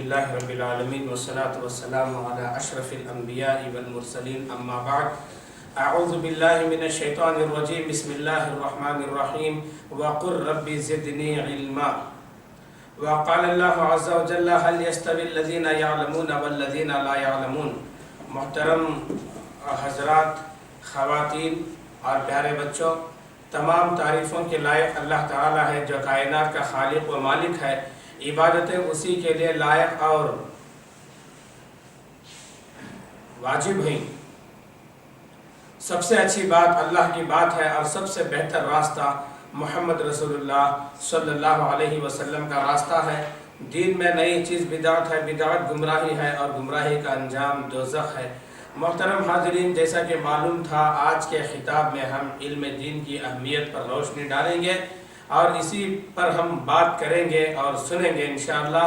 للہ رب العالمین والصلاة والسلام علی اشرف الانبیاء والمرسلین اما بعد اعوذ باللہ من الشیطان الرجیم بسم اللہ الرحمن الرحیم وقل رب زدنی علما وقال اللہ عز و جل هل يستوي الذین یعلمون والذین لا یعلمون۔ محترم حضرات، خواتین اور پیارے بچوں، تمام تعریفوں کے لائق اللہ تعالیٰ ہے جو کائنات کا خالق و مالک ہے۔ عبادتیں اسی کے لیے لائق اور واجب ہیں۔ سب سے اچھی بات اللہ کی بات ہے اور سب سے بہتر راستہ محمد رسول اللہ صلی اللہ علیہ وسلم کا راستہ ہے۔ دین میں نئی چیز بدعت ہے، بدعت گمراہی ہے اور گمراہی کا انجام دوزخ ہے۔ محترم حاضرین، جیسا کہ معلوم تھا، آج کے خطاب میں ہم علم دین کی اہمیت پر روشنی ڈالیں گے اور اسی پر ہم بات کریں گے اور سنیں گے انشاءاللہ۔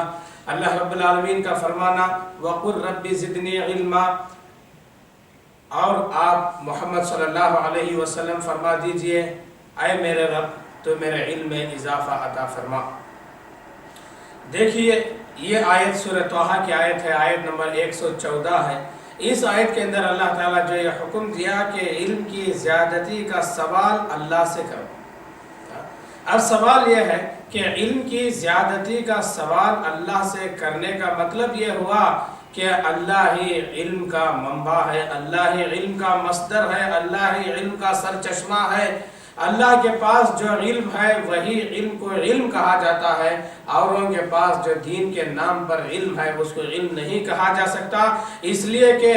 اللہ رب العالمین کا فرمانا وَقُلْ رَبِّ زِدْنِي عِلْمًا، اور آپ محمد صلی اللہ علیہ وسلم فرما دیجئے اے میرے رب تو میرے علم میں اضافہ عطا فرما۔ دیکھیے، یہ آیت سورہ طٰہٰ کی آیت ہے، آیت نمبر 114 ہے۔ اس آیت کے اندر اللہ تعالیٰ جو یہ حکم دیا کہ علم کی زیادتی کا سوال اللہ سے کرو۔ اب سوال یہ ہے کہ علم کی زیادتی کا سوال اللہ سے کرنے کا مطلب یہ ہوا کہ اللہ ہی علم کا منبع ہے، اللہ ہی علم کا مصدر ہے، اللہ ہی علم کا سرچشمہ ہے۔ اللہ کے پاس جو علم ہے وہی علم کو علم کہا جاتا ہے۔ اوروں کے پاس جو دین کے نام پر علم ہے اس کو علم نہیں کہا جا سکتا، اس لیے کہ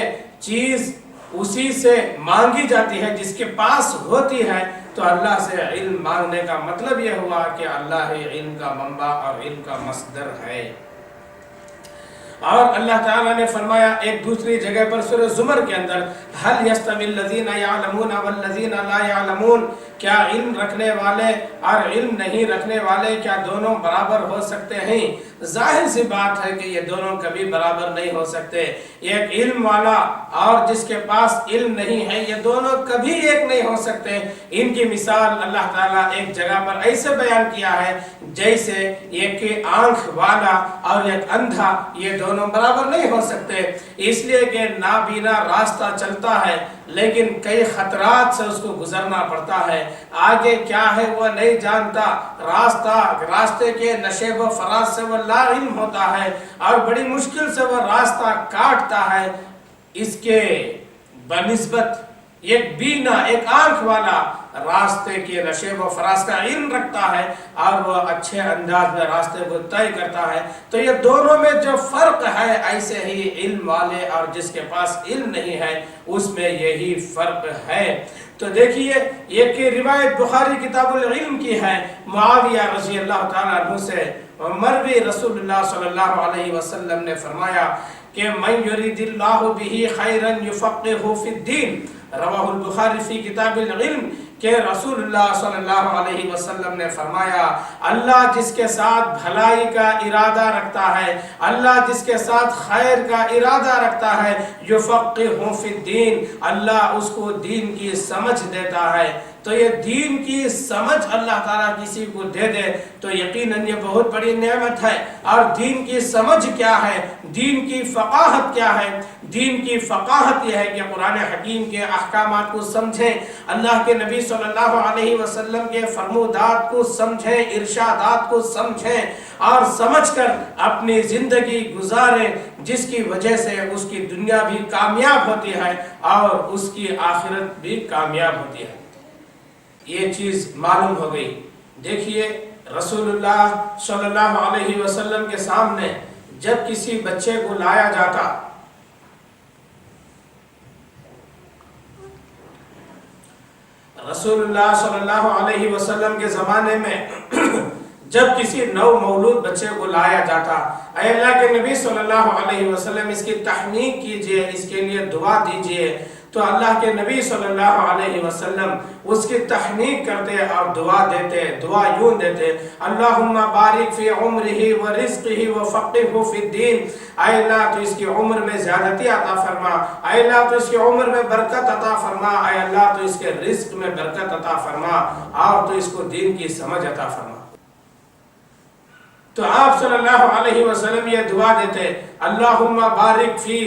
چیز اسی سے مانگی جاتی ہے جس کے پاس ہوتی ہے۔ تو اللہ سے علم مانگنے کا مطلب یہ ہوا کہ اللہ ہی علم کا منبع اور علم کا مصدر ہے۔ اور اللہ تعالیٰ نے فرمایا ایک دوسری جگہ پر سورہ زمر کے اندر هل يستوي الذين يعلمون والذين لا يعلمون، کیا علم رکھنے والے اور علم نہیں رکھنے والے کیا دونوں برابر ہو سکتے ہیں؟ ظاہر سی بات ہے کہ یہ دونوں کبھی برابر نہیں ہو سکتے۔ ایک علم والا اور جس کے پاس علم نہیں ہے، یہ دونوں کبھی ایک نہیں ہو سکتے۔ ان کی مثال اللہ تعالیٰ ایک جگہ پر ایسے بیان کیا ہے جیسے ایک آنکھ والا اور ایک اندھا، یہ دونوں برابر نہیں ہو سکتے، اس لیے کہ نابینا راستہ چلتا ہے لیکن کئی خطرات سے اس کو گزرنا پڑتا ہے۔ آگے کیا ہے وہ نہیں جانتا، راستے کے نشیب و فراز سے وہ لا علم ہوتا ہے اور بڑی مشکل سے وہ راستہ کاٹتا ہے۔ اس کے بنسبت ایک بینا، ایک آنکھ والا راستے کے نشیب و فراز کا علم رکھتا ہے اور وہ اچھے انداز میں راستے کو طے کرتا ہے۔ تو یہ دونوں میں جو فرق ہے، ایسے ہی علم والے اور جس کے پاس علم نہیں ہے اس میں یہی فرق ہے۔ تو دیکھیے، ایک روایت بخاری کتاب العلم کی ہے، معاویہ رضی اللہ تعالیٰ عنہ سے مروی رسول اللہ صلی اللہ علیہ وسلم نے فرمایا کہ من یرید اللہ بہ خیرا یفقہہ فی الدین، رواہ البخاری فی کتاب العلم، کہ رسول اللہ صلی اللہ علیہ وسلم نے فرمایا اللہ جس کے ساتھ بھلائی کا ارادہ رکھتا ہے، اللہ جس کے ساتھ خیر کا ارادہ رکھتا ہے، یفقہہ فی الدین، اللہ اس کو دین کی سمجھ دیتا ہے۔ تو یہ دین کی سمجھ اللہ تعالیٰ کسی کو دے دے تو یقیناً یہ بہت بڑی نعمت ہے۔ اور دین کی سمجھ کیا ہے؟ دین کی فقاہت کیا ہے؟ دین کی فقاہت یہ ہے کہ قرآن حکیم کے احکامات کو سمجھیں، اللہ کے نبی صلی اللہ علیہ وسلم کے فرمودات کو سمجھیں، ارشادات کو سمجھیں اور سمجھ کر اپنی زندگی گزاریں، جس کی وجہ سے اس کی دنیا بھی کامیاب ہوتی ہے اور اس کی آخرت بھی کامیاب ہوتی ہے۔ یہ چیز معلوم ہو گئی۔ دیکھیے، رسول اللہ صلی اللہ علیہ وسلم کے سامنے جب کسی بچے کو لایا جاتا، رسول اللہ صلی اللہ علیہ وسلم کے زمانے میں جب کسی نو مولود بچے کو لایا جاتا، اے اللہ کے نبی صلی اللہ علیہ وسلم اس کی تحنیک کیجئے، اس کے لیے دعا دیجئے، تو اللہ کے نبی صلی اللہ علیہ وسلم اس کی تحنیک کرتے اور دعا دیتے، دعا یوں دیتے، اللہم بارک فی عمرہ و رزقہ و فقہہ فی الدین، اے اللہ تو اس کی عمر میں زیادتی عطا فرما، اے اللہ تو اس کی عمر میں برکت عطا فرما، اے اللہ تو اس کے رزق میں برکت عطا فرما اور تو اس کو دین کی سمجھ عطا فرما۔ تو آپ صلی اللہ علیہ وسلم یہ دعا دیتے اللہم بارک فی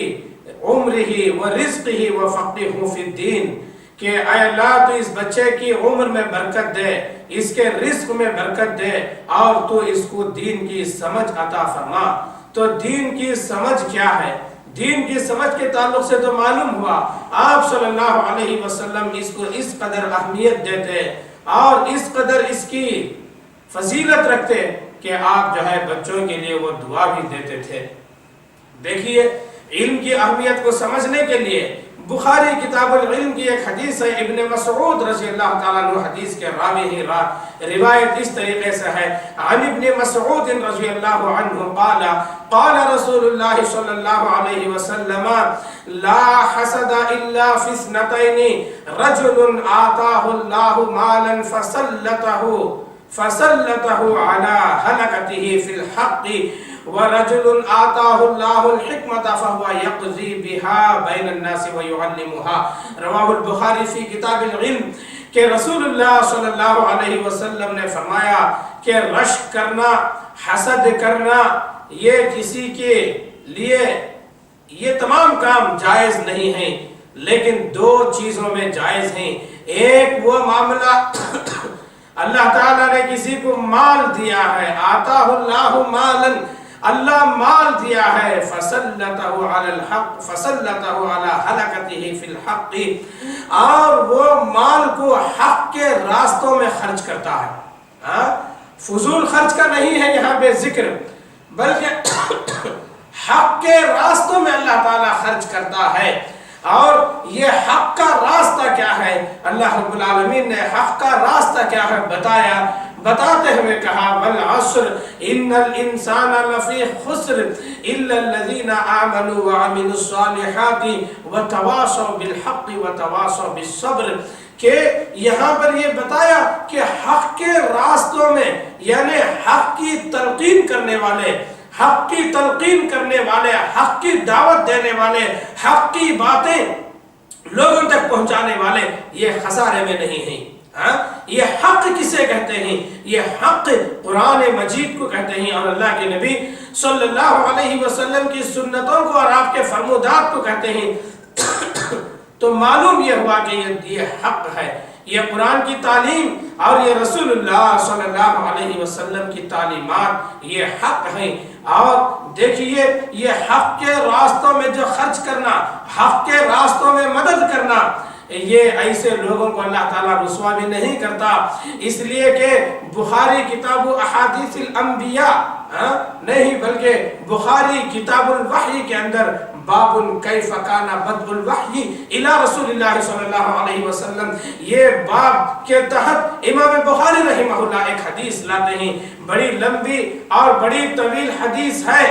عمرہ و رزقہ و فقہہ فی الدین، کہ اے اللہ تو اس بچے کی عمر میں برکت دے، اس کے رزق میں برکت دے، اور تو اس کو دین کی سمجھ عطا فرما۔ تو دین کی سمجھ کیا ہے؟ دین کی سمجھ کے تعلق سے تو معلوم ہوا آپ صلی اللہ علیہ وسلم اس کو اس قدر اہمیت دیتے اور اس قدر اس کی فضیلت رکھتے کہ آپ جو ہے بچوں کے لیے وہ دعا بھی دیتے تھے۔ دیکھیے علم کی اہمیت کو سمجھنے کے لیے بخاری کتاب العلم کی ایک حدیث ہے، ابن مسعود رضی اللہ تعالیٰ عنہ حدیث کے راوی ہی روایت اس طریقے سے ہے، عن ابن مسعود رضی اللہ عنہ قال قال رسول اللہ صلی اللہ علیہ وسلم لا حسد الا فی اثنتین رجل آتاہ اللہ مالا فسلطه على هلكته في الحق ورجل آتاه الله الحكمة فهو يقضي بها بين الناس ويعلمها۔ رواہ البخاری فی کتاب العلم کہ رسول اللہ صلی اللہ علیہ وسلم نے فرمایا کہ رشک کرنا، حسد کرنا، یہ کسی کے لیے یہ تمام کام جائز نہیں ہیں، لیکن دو چیزوں میں جائز ہیں۔ ایک وہ معاملہ اللہ تعالیٰ نے کسی کو مال دیا ہے، آتاہ اللہ مالا، اللہ مال دیا ہے، فسلطہ علی الحق، فسلطہ علی ہلاکتہ فی الحق، اور وہ مال کو حق کے راستوں میں خرچ کرتا ہے۔ فضول خرچ کا نہیں ہے یہاں پہ ذکر، بلکہ حق کے راستوں میں اللہ تعالیٰ خرچ کرتا ہے۔ اور یہ حق کا راستہ کیا ہے؟ اللہ رب العالمین نے حق کا راستہ کیا ہے بتایا، بتاتے ہوئے کہا والعصر ان الانسان لفی خسر الا الذین آمنوا وعملوا الصالحات وتواصوا بالحق وتواصوا بالصبر، کہ یہاں پر یہ بتایا کہ حق کے راستوں میں یعنی حق کی تلقین کرنے والے، حق کی تلقین کرنے والے، حق کی دعوت دینے والے، حق کی باتیں لوگوں تک پہنچانے والے یہ خسارے میں نہیں ہیں۔ یہ حق کسے کہتے ہیں؟ یہ حق قرآن مجید کو کہتے ہیں، اور اللہ کے نبی صلی اللہ علیہ وسلم کی سنتوں کو اور آپ کے فرمودات کو کہتے ہیں۔ تو معلوم یہ ہوا کہ یہ حق ہے، یہ قرآن کی تعلیم اور یہ رسول اللہ صلی اللہ علیہ وسلم کی تعلیمات یہ حق ہیں۔ اور دیکھیے یہ حق کے راستوں میں جو خرچ کرنا، حق کے راستوں میں مدد کرنا، یہ ایسے لوگوں کو اللہ تعالیٰ رسوا بھی نہیں کرتا، اس لیے کہ بخاری کتاب احادیث الانبیاء نہیں بلکہ بخاری کتاب الوحی کے اندر باب کیف کان بدء الوحی الی رسول اللہ صلی اللہ علیہ وسلم، یہ باب کے تحت امام بخاری رحمہ اللہ ایک حدیث لاتے ہیں، بڑی لمبی اور بڑی طویل حدیث ہے،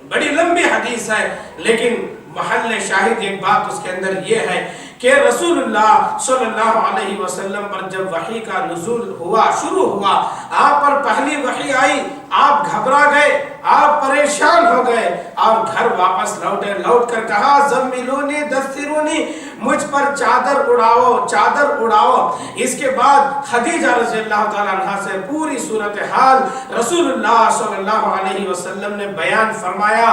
بڑی لمبی حدیث ہے، لیکن محل شاہد ایک بات اس کے اندر یہ ہے کہ رسول اللہ صلی اللہ علیہ وسلم پر جب وحی کا نزول ہوا، شروع ہوا، آپ پر پہلی وحی آئی، آپ گھبرا گئے، آپ پریشان ہو گئے اور گھر واپس لوٹے، لوٹ کر کہا زملونی دسترونی، مجھ پر چادر اڑاؤ، چادر اڑاؤ۔ اس کے بعد خدیجہ رضی اللہ تعالیٰ عنہ سے پوری صورتحال رسول اللہ صلی اللہ علیہ وسلم نے بیان فرمایا۔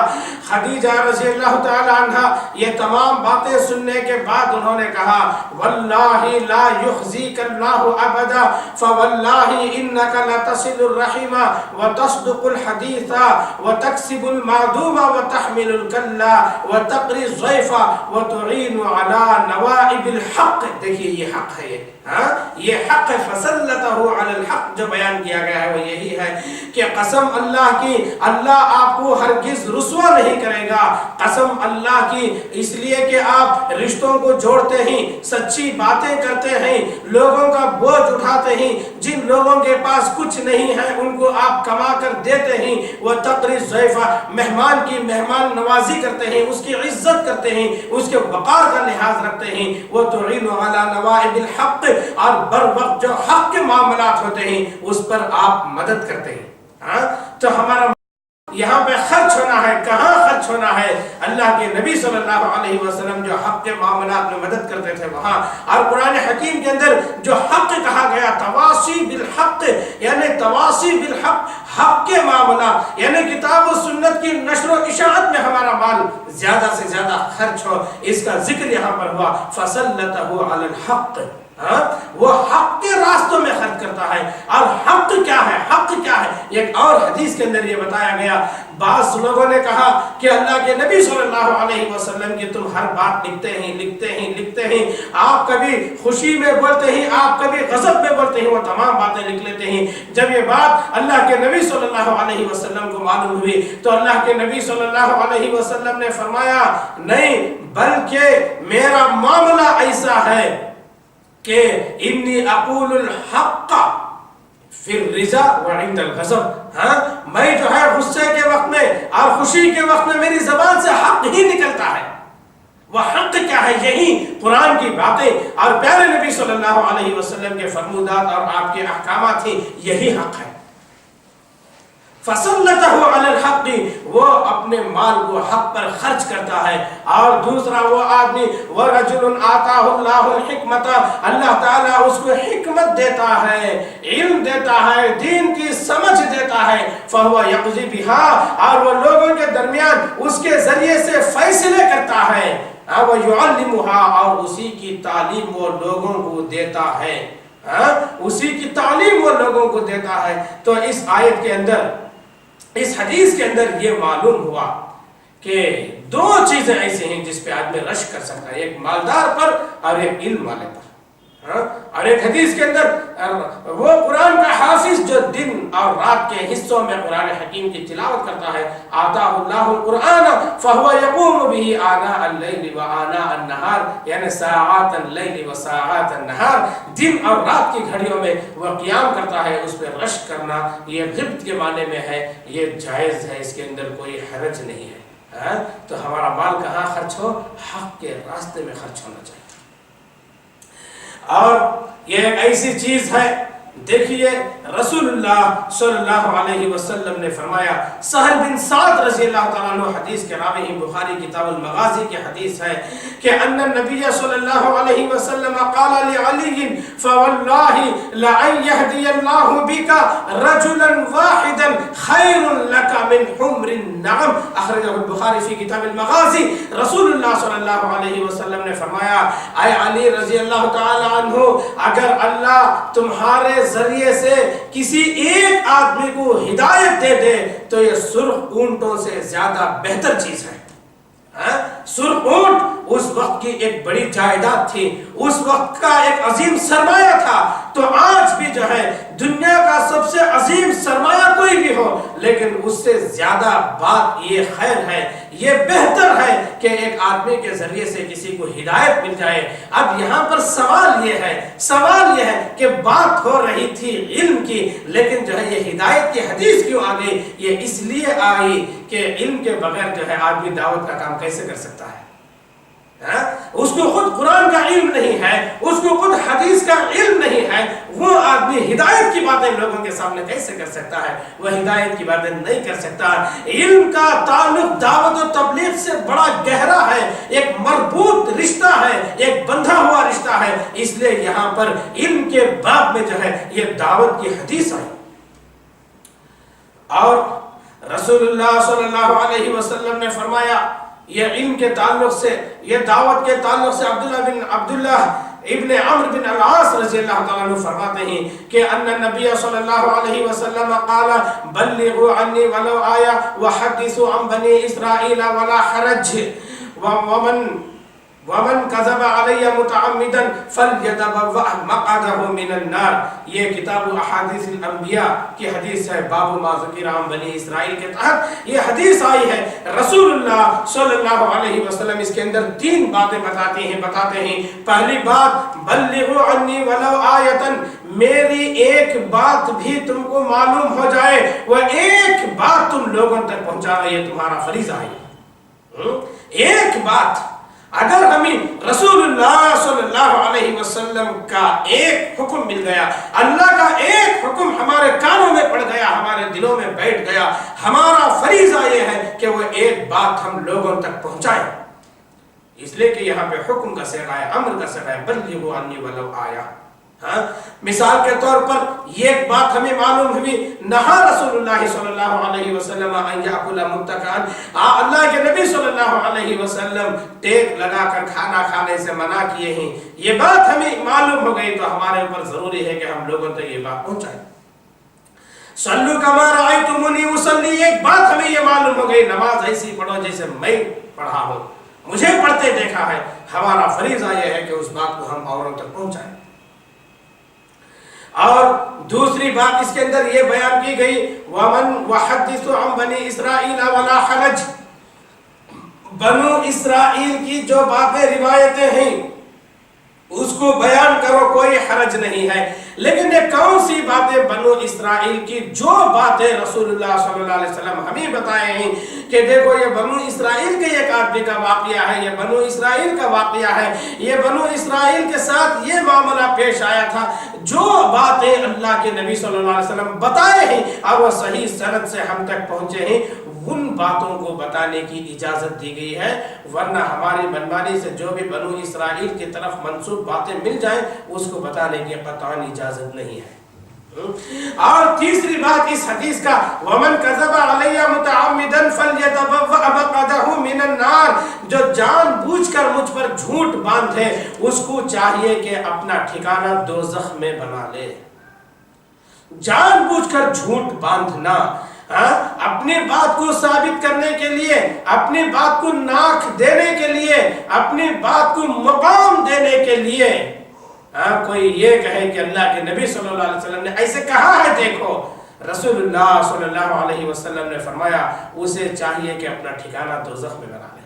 خدیجہ رضی اللہ تعالیٰ عنہ یہ تمام باتیں سننے کے بعد انہوں نے کہا واللہ لا یخزیک اللہ ابدا فواللہ انک لتصل الرحیم وتصدق الحدیث وتکسب المعدوم وتحمل الکلا وتقری الضیف وتعین علی نوائب الحق۔ دیکھیے یہ حق ہے، یہ حق ہے، فسلطہ علی الحق جو بیان کیا گیا ہے وہ یہی ہے کہ قسم اللہ کی، اللہ آپ کو ہرگز رسوا نہیں کرے گا، قسم اللہ کی، اس لیے کہ آپ رشتوں کو جوڑتے ہیں، سچی باتیں کرتے ہیں، لوگوں کا بوجھ اٹھاتے ہیں، جن لوگوں کے پاس کچھ نہیں ہے ان کو آپ کما کر دیتے ہیں، وہ تقری الضیف، مہمان کی مہمان نوازی کرتے ہیں، اس کی عزت کرتے ہیں، اس کے وقار کا لحاظ رکھتے ہیں، وہ تعین علی نوائب الحق، اور بر وقت جو حق کے معاملات ہوتے ہیں اس پر آپ مدد کرتے ہیں۔ تو ہمارا یہاں پہ خرچ ہونا ہے، کہاں خرچ ہونا ہے؟ اللہ کے نبی صلی اللہ علیہ وسلم جو حق کے معاملات میں مدد کرتے تھے وہاں، اور قرآن حکیم کے اندر جو حق کہا گیا تواصی بالحق، یعنی تواصی بالحق، حق کے معاملات، یعنی کتاب و سنت کی نشر و اشاعت میں ہمارا مال زیادہ سے زیادہ خرچ ہو، اس کا ذکر یہاں پر ہوا فَسَلَّتَهُ عَلَى الْحَقِّ، وہ حق کے راستوں میں خرچ کرتا ہے۔ اور حق کیا ہے؟ حق کیا ہے؟ ایک اور حدیث کے اندر یہ بتایا گیا، بعض لوگوں نے کہا کہ اللہ کے نبی صلی اللہ علیہ وسلم کی تم ہر بات لکھتے ہیں، آپ کبھی خوشی میں بولتے ہیں، آپ کبھی غضب میں بولتے ہیں، وہ تمام باتیں لکھ لیتے ہیں۔ جب یہ بات اللہ کے نبی صلی اللہ علیہ وسلم کو معلوم ہوئی تو اللہ کے نبی صلی اللہ علیہ وسلم نے فرمایا نہیں، بلکہ میرا معاملہ ایسا ہے کہ انی اقول الحق فی الرضا وعند الغضب، میں جو ہے غصے کے وقت میں اور خوشی کے وقت میں میری زبان سے حق ہی نکلتا ہے۔ وہ حق کیا ہے؟ یہی قرآن کی باتیں اور پیارے نبی صلی اللہ علیہ وسلم کے فرمودات اور آپ کے احکامات ہیں، یہی حق ہے۔ فَسَلَّتَهُ عَلَى الْحَقِّ، وہ اپنے مال کو حق پر خرچ کرتا ہے۔ اور دوسرا وہ آدمی وَرَجُلٌ آتَاهُ اللَّهُ الْحِكْمَةَ، اللہ تعالیٰ اس کو حکمت دیتا ہے، علم دیتا ہے، دین کی سمجھ دیتا ہے، فَهُوَ يَقْضِي بِهَا، اور وہ لوگوں کے درمیان اس کے ذریعے سے فیصلے کرتا ہے، وَيُعَلِّمُهَا، اور اسی کی تعلیم وہ لوگوں کو دیتا ہے، اسی کی تعلیم وہ لوگوں کو دیتا ہے۔ تو اس آیت کے اندر، اس حدیث کے اندر یہ معلوم ہوا کہ دو چیزیں ایسی ہیں جس پہ آدمی رشک کر سکتا ہے، ایک مالدار پر اور ایک علم والے پر۔ اور ایک حدیث کے اندر وہ قرآن کا حافظ جو دن اور رات کے حصوں میں قرآن حکیم کی تلاوت کرتا ہے، آتاہ اللہ القرآن فہو یقوم به آناء اللیل وآناء النہار، یعنی ساعات اللیل و ساعات النہار، دن اور رات کی گھڑیوں میں وہ قیام کرتا ہے۔ اس پہ رشک کرنا یہ غبط کے معنی میں ہے، یہ جائز ہے، اس کے اندر کوئی حرج نہیں ہے۔ تو ہمارا مال کہاں خرچ ہو؟ حق کے راستے میں خرچ ہونا چاہیے۔ اور یہ ایک ایسی چیز ہے، دیکھیے رسول اللہ صلی اللہ علیہ وسلم نے فرمایا، سہل بن سعد رضی اللہ تعالیٰ عنہ حدیث کے راوی ہیں، بخاری کتاب المغازی کی حدیث ہے کہ ان النبی صلی اللہ علیہ وسلم قال لعلی فواللہ لعن یہدی اللہ بک رجلا واحدا خیر لک من حمر النعم، اخرجہ البخاری فی کتاب المغازی۔ رسول اللہ صلی اللہ علیہ وسلم نے فرمایا، اے علی رضی اللہ تعالیٰ عنہ، اگر اللہ تمہارے ذریعے سے کسی ایک آدمی کو ہدایت دے دے تو یہ سرخ اونٹوں سے زیادہ بہتر چیز ہے۔ سرخ اونٹ اس وقت کی ایک بڑی جائیداد تھی، اس وقت کا ایک عظیم سرمایہ تھا۔ تو آج بھی جو ہے دنیا کا سب سے عظیم سرمایہ کوئی بھی ہو، لیکن اس سے زیادہ بات یہ خیر ہے، یہ بہتر ہے کہ ایک آدمی کے ذریعے سے کسی کو ہدایت مل جائے۔ اب یہاں پر سوال یہ ہے کہ بات ہو رہی تھی علم کی، لیکن جو ہے یہ ہدایت کی حدیث کیوں آ گئی؟ یہ اس لیے آئی کہ علم کے بغیر جو ہے آدمی دعوت کا کام کیسے کر سکتا ہے؟ اس کو خود قرآن کا علم نہیں ہے، اس کو خود حدیث کا علم نہیں ہے، وہ آدمی ہدایت کی باتیں لوگوں کے سامنے کیسے کر سکتا ہے؟ وہ ہدایت کی باتیں نہیں کر سکتا۔ علم کا تعلق دعوت و تبلیغ سے بڑا گہرا ہے، ایک مربوط رشتہ ہے، ایک بندھا ہوا رشتہ ہے، اس لیے یہاں پر علم کے باب میں جو ہے یہ دعوت کی حدیث آئی۔ اور رسول اللہ صلی اللہ علیہ وسلم نے فرمایا، یہ علم کے تعلق سے، یہ دعوت کے تعلق سے عبداللہ ابن عمرو بن العاص رضی اللہ تعالیٰ عنہ فرماتے ہیں کہ ان النبی صلی اللہ علیہ وسلم قال بلغوا عنی ولو آیا وحدثوا عن بنی اسرائیل ولا حرج ومن کذب علی متعمدا فلیتبوأ مقعدہ من النار۔ یہ کتاب احادیث الانبیاء کی حدیث ہے، باب ما ذکر عن بنی اسرائیل کے تحت یہ حدیث آئی ہے۔ رسول اللہ صلی اللہ علیہ وسلم اس کے اندر 3 باتیں بتاتے ہیں۔ پہلی بات، بلغوا عنی ولو آیۃ، میری ایک بات بھی تم کو معلوم ہو جائے، وہ ایک بات تم لوگوں تک پہنچانا یہ تمہارا فریضہ ہے۔ ایک بات اگر ہمیں رسول اللہ صلی اللہ علیہ وسلم کا ایک حکم مل گیا، اللہ کا ایک حکم ہمارے کانوں میں پڑ گیا، ہمارے دلوں میں بیٹھ گیا، ہمارا فریضہ یہ ہے کہ وہ ایک بات ہم لوگوں تک پہنچائیں۔ اس لیے کہ یہاں پہ حکم کا صیغہ ہے، امر کا صیغہ ہے، بلغوا عنی ولو آیا۔ ہاں، مثال کے طور پر یہ بات ہمیں معلوم ہوئی، نہا رسول اللہ صلی اللہ علیہ وسلم ان یاکل متکئا، اللہ کے نبی صلی اللہ علیہ وسلم ٹیک لگا کر کھانا کھانے سے منع کیے ہیں۔ یہ بات ہمیں معلوم ہو گئی تو ہمارے اوپر ضروری ہے کہ ہم لوگوں تک یہ بات پہنچائیں۔ صلو کما رأیتمونی اصلی، ایک بات ہمیں یہ معلوم ہو گئی، نماز ایسی پڑھو جیسے میں پڑھا ہوں، مجھے پڑھتے دیکھا ہے۔ ہمارا فریضہ یہ ہے کہ اس بات کو ہم اوروں تک پہنچائیں۔ اور دوسری بات اس کے اندر یہ بیان کی گئی، وَمَنْ وَحَدِّثُ عَنْ بَنِي إِسْرَائِيلَ وَلَا حَرَجْ، بنو اسرائیل کی جو باتیں روایتیں ہیں اس کو بیان کرو، کوئی حرج نہیں ہے۔ لیکن یہ کون سی باتیں بنو اسرائیل کی، جو باتیں رسول اللہ صلی اللہ علیہ وسلم ہمیں بتائے ہیں کہ دیکھو یہ بنو اسرائیل کے ایک آدمی کا واقعہ ہے، یہ بنو اسرائیل کا واقعہ ہے، یہ بنو اسرائیل کے ساتھ یہ معاملہ پیش آیا تھا، جو باتیں اللہ کے نبی صلی اللہ علیہ وسلم بتائے ہیں اور وہ صحیح سند سے ہم تک پہنچے ہیں، ان باتوں کو بتانے کی اجازت دی گئی ہے۔ ورنہ ہماری منمانی سے جو بھی بنو اسرائیل کی طرف منسوب باتیں مل جائیں اس کو بتانے کی قطعاً اجازت نہیں ہے۔ اور تیسری بات اس حدیث کا، وَمَنْ كَذَبَ عَلَيَّ مُتَعَمِّدًا فَلْيَتَبَوَّأْ مَقْعَدَهُ مِنَ النَّارِ، جو جان بوجھ کر مجھ پر جھوٹ باندھے اس کو چاہیے کہ اپنا ٹھکانہ دوزخ میں بنا لے۔ جان بوجھ کر جھوٹ باندھنا، اپنی بات کو ثابت کرنے کے لیے، اپنی بات کو ناک دینے کے لیے، اپنی بات کو مقام دینے کے لیے، کوئی یہ کہے کہ اللہ کے نبی صلی اللہ علیہ وسلم نے ایسے کہا ہے، دیکھو رسول اللہ صلی اللہ علیہ وسلم نے فرمایا، اسے چاہیے کہ اپنا ٹھکانہ دوزخ میں بنا لے۔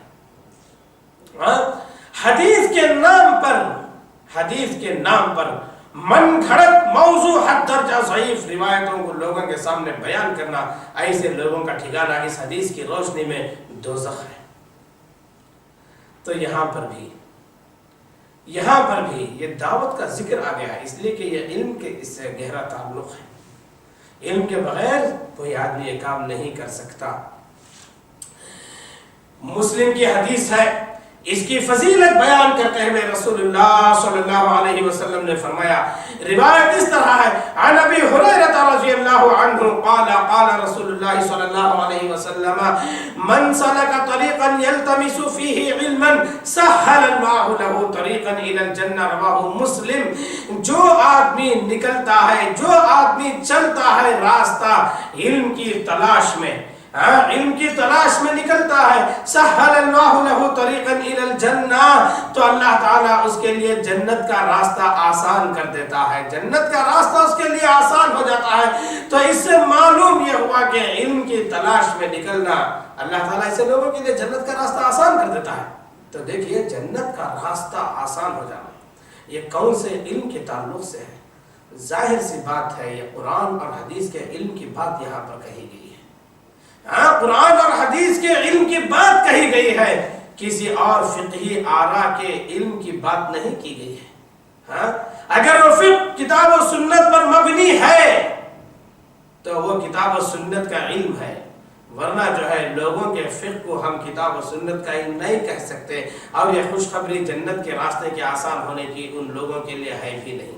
حدیث کے نام پر من گھڑت موضوع حد درجہ ضعیف روایتوں کو لوگوں کے سامنے بیان کرنا، ایسے لوگوں کا ٹھکانہ اس حدیث کی روشنی میں دوزخ ہے۔ تو یہاں پر بھی یہ دعوت کا ذکر آ گیا ہے، اس لیے کہ یہ علم کے اس سے گہرا تعلق ہے۔ علم کے بغیر کوئی آدمی یہ کام نہیں کر سکتا۔ مسلم کی حدیث ہے، اس کی فضیلت بیان کرتے ہوئے رسول اللہ صلی اللہ علیہ وسلم نے فرمایا، روایت اس طرح ہے، عن ابی ہریرہ رضی اللہ عنہ قال قال رسول اللہ صلی اللہ علیہ وسلم من سلک طریقا یلتمس فیہ علما سہل اللہ له طریقا الی الجنہ، رواہ مسلم۔ جو آدمی نکلتا ہے، جو آدمی چلتا ہے راستہ علم کی تلاش میں، علم کی تلاش میں نکلتا ہے، سہل اللہ له طریقا الی الجنہ، تو اللہ تعالیٰ اس کے لیے جنت کا راستہ آسان کر دیتا ہے، جنت کا راستہ اس کے لیے آسان ہو جاتا ہے۔ تو اس سے معلوم یہ ہوا کہ علم کی تلاش میں نکلنا، اللہ تعالیٰ اسے لوگوں کے لیے جنت کا راستہ آسان کر دیتا ہے۔ تو دیکھیے جنت کا راستہ آسان ہو جانا یہ کون سے علم کے تعلق سے ہے؟ ظاہر سی بات ہے، یہ قرآن اور حدیث کے علم کی بات یہاں پر کہی گئی ہے۔ قرآن اور حدیث کے علم کی بات کہی گئی ہے، کسی اور فقہی آراء کے علم کی بات نہیں کی گئی ہے۔ اگر وہ فقہ کتاب و سنت پر مبنی ہے تو وہ کتاب و سنت کا علم ہے، ورنہ جو ہے لوگوں کے فقہ کو ہم کتاب و سنت کا علم نہیں کہہ سکتے، اور یہ خوشخبری جنت کے راستے کے آسان ہونے کی ان لوگوں کے لیے ہے بھی نہیں۔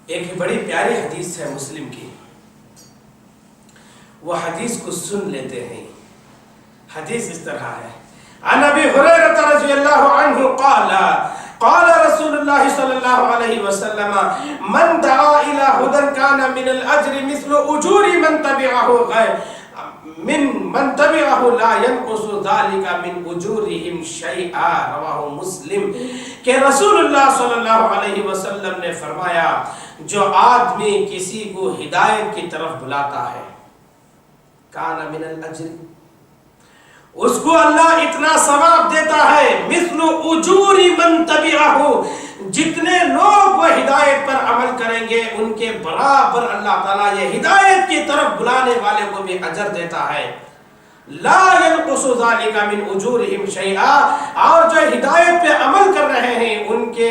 ایک بڑی پیاری حدیث ہے مسلم کی، وہ حدیث کو سن لیتے ہیں۔ حدیث اس طرح ہے، عن ابی ہریرہ رضی اللہ عنہ قال قال رسول اللہ صلی اللہ علیہ وسلم من دعا الى هدى كان من الاجر مثل اجور من تبعه لا ينقص ذلك من اجورهم شيئا، رواہ مسلم۔ کہ رسول اللہ صلی اللہ علیہ وسلم نے فرمایا، جو آدمی کسی کو ہدایت کی طرف بلاتا ہے، کان من الاجر، اس کو اللہ اتنا ثواب دیتا ہے، مثل اجور من تبعہ، جتنے لوگ وہ ہدایت پر عمل کریں گے ان کے برابر اللہ تعالیٰ یہ ہدایت کی طرف بلانے والے کو بھی اجر دیتا ہے۔ لا ينقص ذلك من اجورهم شيئا، اور جو ہدایت پہ عمل کر رہے ہیں ان کے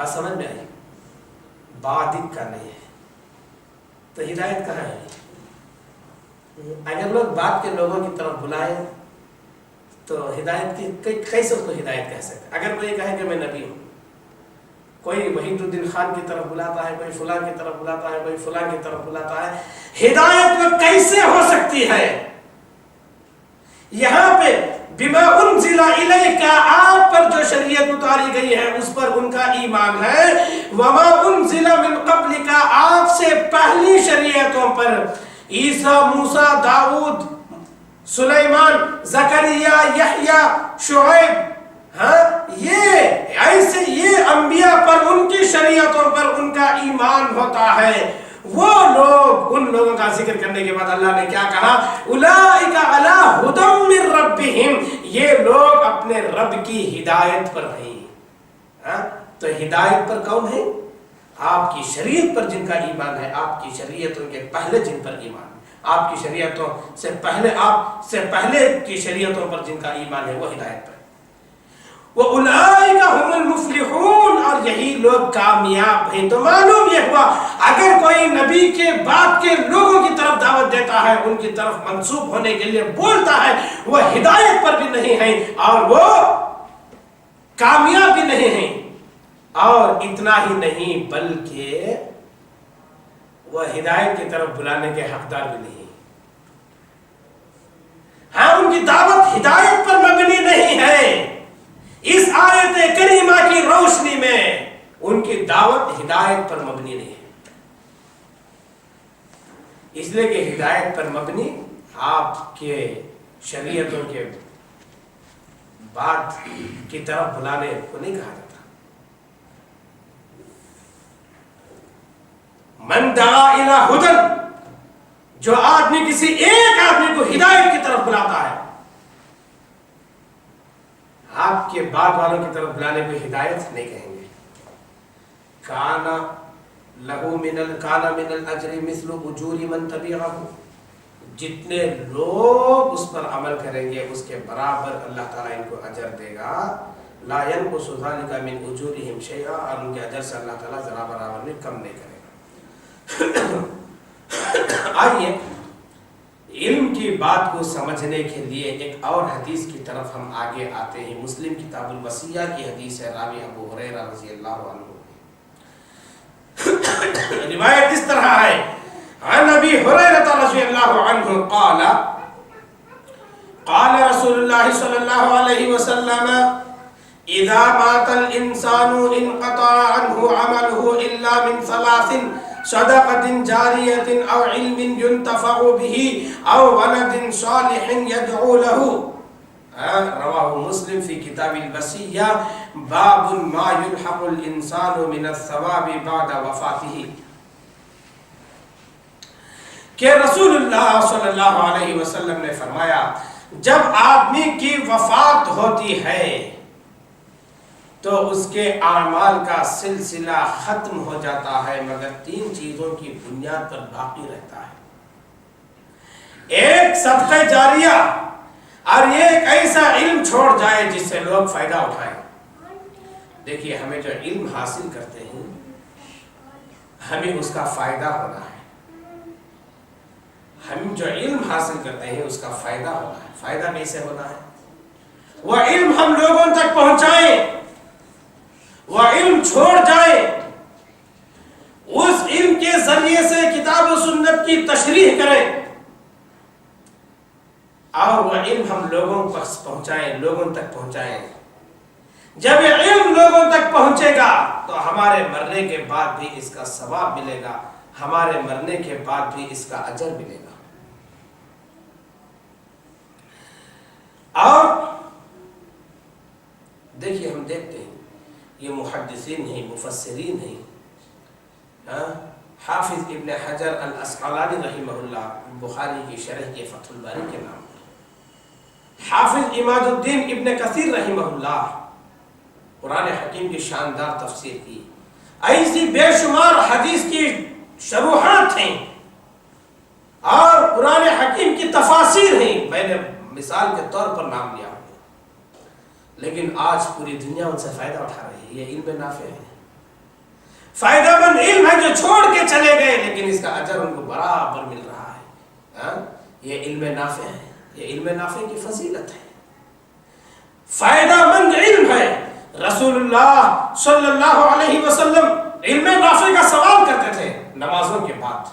بات سمجھ میں آئی؟ بادک کا نہیں ہے تو ہدایت کہاں ہے؟ اگر لوگ بات کے لوگوں کی طرف بلائے تو ہدایت کی کیسے اس کو ہدایت کہہ سکتے؟ اگر کوئی کہے کہ میں نبی ہوں، کوئی وحید الدین خان کی طرف بلاتا ہے، کوئی فلاں کی طرف بلاتا ہے، کوئی فلاں کی طرف بلاتا ہے، ہدایت میں کیسے ہو سکتی ہے؟ یہاں پہ بما انزل الیک، آپ پر جو شریعت اتاری گئی ہے اس پر ان کا ایمان ہے، وما انزل من قبلک، آپ سے پہلی شریعتوں پر، عیسیٰ، موسیٰ، داؤد، سلیمان، زکریا، یحییٰ، شعیب، یہ ایسے یہ انبیاء پر، ان کی شریعتوں پر ان کا ایمان ہوتا ہے۔ وہ لوگ، ان لوگوں کا ذکر کرنے کے بعد اللہ نے کیا کہا؟ اولئک علی ھدی من ربہم، یہ لوگ اپنے رب کی ہدایت پر ہیں۔ تو ہدایت پر کون ہے؟ آپ کی شریعت پر جن کا ایمان ہے، آپ کی شریعتوں کے پہلے جن پر ایمان ہے، آپ کی شریعتوں سے پہلے، آپ سے پہلے کی شریعتوں پر جن کا ایمان ہے، وہ ہدایت پر۔ وَأُولَئِكَ هُمُ الْمُفْلِحُونَ، اور یہی لوگ کامیاب ہیں۔ تو معلوم یہ ہوا اگر کوئی نبی کے بعد کے لوگوں کی طرف دعوت دیتا ہے، ان کی طرف منسوب ہونے کے لیے بولتا ہے، وہ ہدایت پر بھی نہیں ہے اور وہ کامیاب بھی نہیں ہے، اور اتنا ہی نہیں بلکہ وہ ہدایت کی طرف بلانے کے حقدار بھی نہیں۔ ہاں، ان کی دعوت ہدایت پر مبنی نہیں ہے۔ اس آیت کریمہ کی روشنی میں ان کی دعوت ہدایت پر مبنی نہیں ہے، اس لیے کہ ہدایت پر مبنی آپ کے شریعتوں کے بعد کی طرف بلانے کو نہیں کہا جاتا۔ من دعا الی ھدی، جو آدمی کسی ایک آدمی کو ہدایت کی طرف بلاتا ہے، آپ کے بعد والوں کی طرف بلانے کو ہدایت نہیں کہیں گے۔ کانا لہو من الاجر مثل اجور من تبعہ، جتنے لوگ اس پر عمل کریں گے اس کے برابر اللہ تعالیٰ ان کو اجر دے گا۔ لا ينقص ذلك من اجورهم شیئا، اور ان کے اجر سے اللہ تعالیٰ ذرا برابر میں کم نہیں کرے گا۔ آئیے علم کی بات کو سمجھنے کے لیے ایک اور حدیث کی طرف ہم آگے آتے ہیں۔ مسلم کتاب الوصیہ کی حدیث ہے، راوی ابو ہریرہ رضی اللہ عنہ۔ روایت اس طرح ہے، عن ابی ہریرہ رضی اللہ عنہ قال قال رسول اللہ صلی اللہ علیہ وسلم اذا مات الانسان انقطع عنه عمله الا من ثلاث، صدقۃ جاریۃ او علم ينتفع به او ولد صالح يدعو له، رواہ مسلم فی کتاب الوصیہ، باب ما يلحق الانسان من الثواب بعد وفاتہ، کہ رسول اللہ صلی اللہ علیہ وسلم نے فرمایا جب آدمی کی وفات ہوتی ہے تو اس کے اعمال کا سلسلہ ختم ہو جاتا ہے، مگر تین چیزوں کی بنیاد پر باقی رہتا ہے۔ ایک صدقہ جاریہ، اور یہ ایک ایسا علم چھوڑ جائے جس سے لوگ فائدہ اٹھائیں۔ دیکھیے، ہمیں جو علم حاصل کرتے ہیں ہمیں اس کا فائدہ ہونا ہے، ہم جو علم حاصل کرتے ہیں اس کا فائدہ ہونا ہے۔ فائدہ کیسے ہونا ہے؟ وہ علم ہم لوگوں تک پہنچائیں، وہ علم چھوڑ جائے، اس علم کے ذریعے سے کتاب و سنت کی تشریح کریں، اور وہ علم ہم لوگوں پاس پہنچائیں، لوگوں تک پہنچائیں۔ جب یہ علم لوگوں تک پہنچے گا تو ہمارے مرنے کے بعد بھی اس کا ثواب ملے گا، ہمارے مرنے کے بعد بھی اس کا اجر ملے گا۔ اور دیکھیے، ہم دیکھتے ہیں یہ محدثین ہیں، مفسرین ہیں، حافظ ابن حجر الاسقلانی رحمہ اللہ، بخاری کی شرح کے فتح الباری کے نام، حافظ عماد الدین ابن کثیر رحمہ اللہ، قرآن حکیم کی شاندار تفسیر کی، ایسی بے شمار حدیث کی شروحات ہیں اور قرآن حکیم کی تفاسیر ہیں، میں نے مثال کے طور پر نام لیا ہوں، لیکن آج پوری دنیا ان سے فائدہ اٹھا رہی ہے۔ یہ علم نافع ہے، فائدہ مند علم ہے جو چھوڑ کے چلے گئے لیکن اس کا اجر ان کو برابر مل رہا ہے. یہ علم نافع ہے, یہ علم نافع کی فضیلت ہے, فائدہ مند علم ہے. رسول اللہ صلی اللہ علیہ وسلم علم نافع کا سوال کرتے تھے نمازوں کے بعد,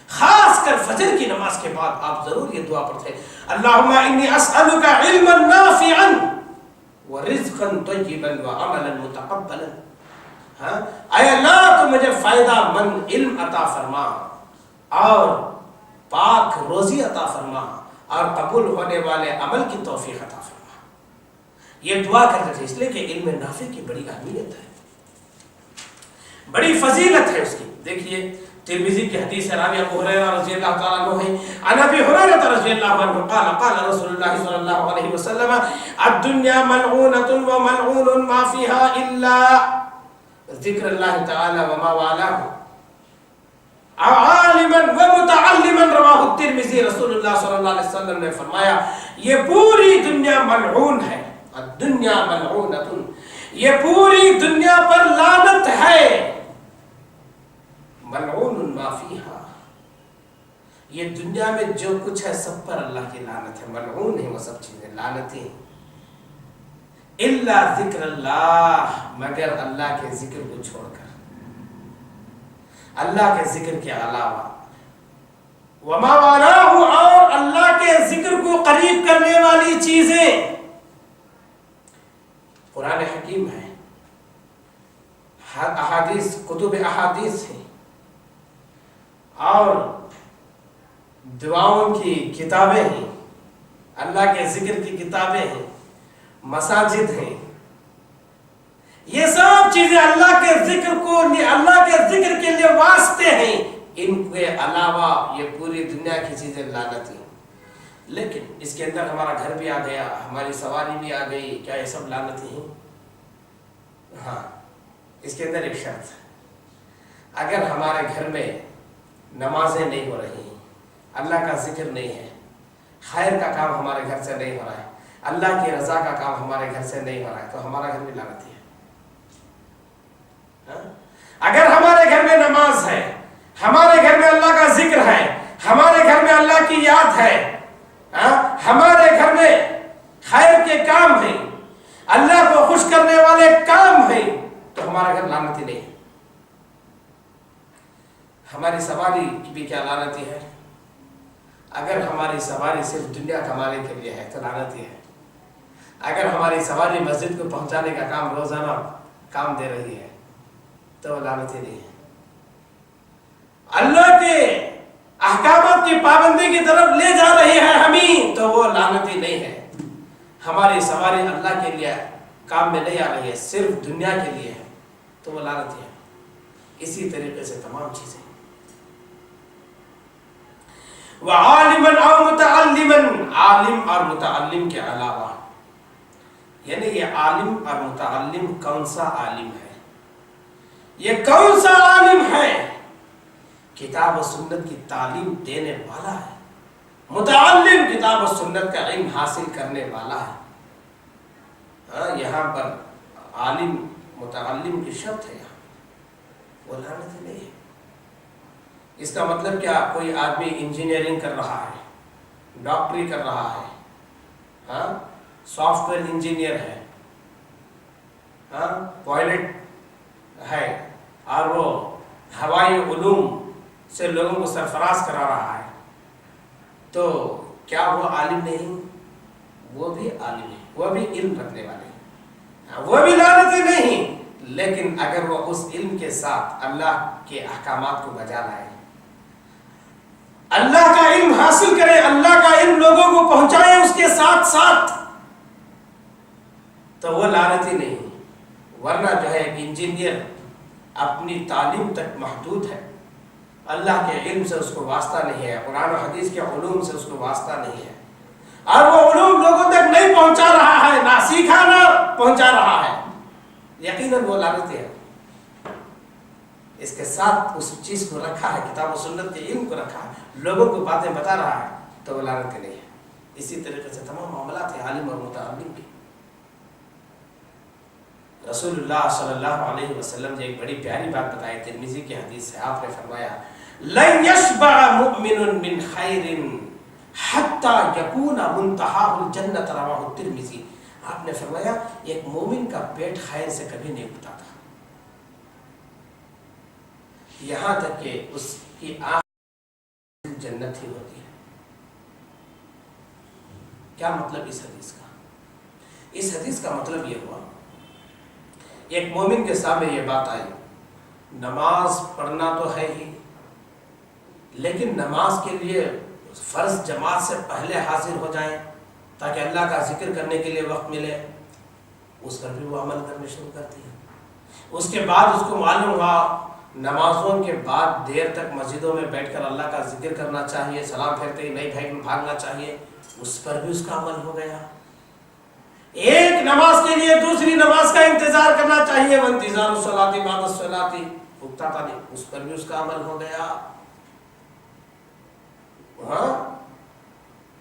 خاص کر فجر کی نماز کے بعد آپ ضرور یہ دعا پڑھتے ہیں, اللہم انی اسألک علما نافعا ورزقا طیبا وعملا متقبلا. اے اللہ تو مجھے فائدہ مند علم عطا فرما اور پاک روزی عطا فرما اور قبول ہونے والے عمل کی توفیق عطا فرما. یہ دعا کرتے تھے اس لیے کہ علم نافع کی بڑی اہمیت ہے, بڑی فضیلت ہے اس کی. دیکھیے ترمذی کی حدیث ہے, راوی ابو ہریرہ رضی اللہ تعالیٰ عنہ ہے, عن ابی ہریرہ رضی اللہ عنہ قال قال رسول اللہ صلی اللہ علیہ وسلم الدنیا ملعونۃ وملعون ما فیها الا ذکر اللہ تعالی وما والاه عالما ومتعلما رواہ الترمذی. رسول اللہ صلی اللہ علیہ وسلم نے فرمایا یہ پوری دنیا ملعون ہے, الدنیا ملعونۃ, یہ پوری دنیا پر لعنت ہے, ملعون ما فیہا, یہ دنیا میں جو کچھ ہے سب پر اللہ کی لعنت ہے, ملعون ہے وہ سب چیزیں, لعنتیں ہیں. الا ذکر اللہ, مگر اللہ کے ذکر کو چھوڑ کر, اللہ کے ذکر کے علاوہ, وما والاہ, اور اللہ کے ذکر کو قریب کرنے والی چیزیں. قرآن حکیم ہے, احادیث, کتب احادیث ہیں, اور دعاؤں کی کتابیں ہیں, اللہ کے ذکر کی کتابیں ہیں, مساجد ہیں. یہ سب چیزیں اللہ کے ذکر کو, اللہ کے ذکر کے لیے واسطے ہیں. ان کے علاوہ یہ پوری دنیا کی چیزیں لعنتی ہیں. لیکن اس کے اندر ہمارا گھر بھی آ گیا, ہماری سواری بھی آ گئی, کیا یہ سب لعنتی ہیں؟ ہاں, اس کے اندر ایک شرط ہے, اگر ہمارے گھر میں نمازیں نہیں ہو رہی ہیں, اللہ کا ذکر نہیں ہے, خیر کا کام ہمارے گھر سے نہیں ہو رہا ہے, اللہ کی رضا کا کام ہمارے گھر سے نہیں ہو رہا ہے, تو ہمارا گھر بھی لعنتی ہے. اگر ہمارے گھر میں نماز ہے, ہمارے گھر میں اللہ کا ذکر ہے, ہمارے گھر میں اللہ کی یاد ہے, ہمارے گھر میں خیر کے کام ہیں, اللہ کو خوش کرنے والے کام ہیں, تو ہمارا گھر لعنتی نہیں ہے. ہماری سواری بھی کیا لعنتی ہے؟ اگر ہماری سواری صرف دنیا کمانے کے لیے ہے تو لعنتی ہے. اگر ہماری سواری مسجد کو پہنچانے کا کام روزانہ کام دے رہی ہے تو وہ لعنتی نہیں ہے. اللہ کے احکامات کی پابندی کی طرف لے جا رہی ہے ہمیں تو وہ لعنتی نہیں ہے. ہماری سواری اللہ کے لیے کام میں نہیں آ رہی ہے, صرف دنیا کے لیے ہے تو وہ لعنتی ہے. اسی طریقے سے تمام چیزیں. وعالما او متعلما, عالم اور متعلم کے علاوہ, یعنی یہ عالم اور متعلم کون سا عالم ہے؟ یہ کون سا عالم ہے؟ کتاب و سنت کی تعلیم دینے والا ہے. متعلم کتاب و سنت کا علم حاصل کرنے والا ہے. یہاں پر عالم متعلم کی شرط ہے, یہاں وہ لعنتی نہیں ہے. اس کا مطلب کیا؟ کوئی آدمی انجینئرنگ کر رہا ہے, ڈاکٹری کر رہا ہے, سافٹ ویئر انجینئر ہے, پائلٹ ہے, اور وہ ہوائی علوم سے لوگوں کو سرفراز کرا رہا ہے, تو کیا وہ عالم نہیں؟ وہ بھی عالم ہے, وہ بھی علم رکھنے والے ہیں, وہ بھی لعنتی نہیں. لیکن اگر وہ اس علم کے ساتھ اللہ کے احکامات کو بجا لائے, اللہ کا علم حاصل کرے, اللہ کا علم لوگوں کو پہنچائے اس کے ساتھ ساتھ, تو وہ لعنتی نہیں. ورنہ جو ہے ایک انجینئر اپنی تعلیم تک محدود ہے, اللہ کے علم سے اس کو واسطہ نہیں ہے, قرآن و حدیث کے علوم سے اس کو واسطہ نہیں ہے, اور وہ علوم لوگوں تک نہیں پہنچا رہا ہے, نہ سیکھا نہ پہنچا رہا ہے, یقیناً وہ لعنتی ہے. اس کے ساتھ اس چیز کو رکھا ہے, کتاب و سنت کے علم کو رکھا ہے, لوگوں کو باتیں بتا رہا ہے, تو وہ لعنتی نہیں ہے. اسی طریقے سے تمام معاملات ہیں عالم اور متعلم کی. رسول اللہ صلی اللہ علیہ وسلم نے ایک بڑی پیاری بات بتائی، ترمذی کی حدیث ہے، آپ نے فرمایا لن یشبع مؤمن من خیر حتی یکون منتہاہ الجنت، رواہ الترمذی۔ آپ نے فرمایا ایک مومن کا پیٹ خیر سے کبھی نہیں اٹھتا تھا، یہاں تک کہ اس کی آخر جنت ہی ہوتی ہے۔ کیا مطلب اس حدیث کا؟ اس حدیث کا مطلب یہ ہوا، ایک مومن کے سامنے یہ بات آئی، نماز پڑھنا تو ہے ہی، لیکن نماز کے لیے فرض جماعت سے پہلے حاضر ہو جائیں تاکہ اللہ کا ذکر کرنے کے لیے وقت ملے، اس پر بھی وہ عمل کرنے شروع کرتی ہے۔ اس کے بعد اس کو معلوم ہوا نمازوں کے بعد دیر تک مسجدوں میں بیٹھ کر اللہ کا ذکر کرنا چاہیے، سلام پھیرتے ہی نئی بھاگنا چاہیے، اس پر بھی اس کا عمل ہو گیا۔ ایک نماز کے لیے دوسری نماز کا انتظار کرنا چاہیے، وہ انتظار الصلاۃ بعد الصلاۃ، اٹھتا تھا نہیں، اس پر بھی اس کا عمل ہو گیا۔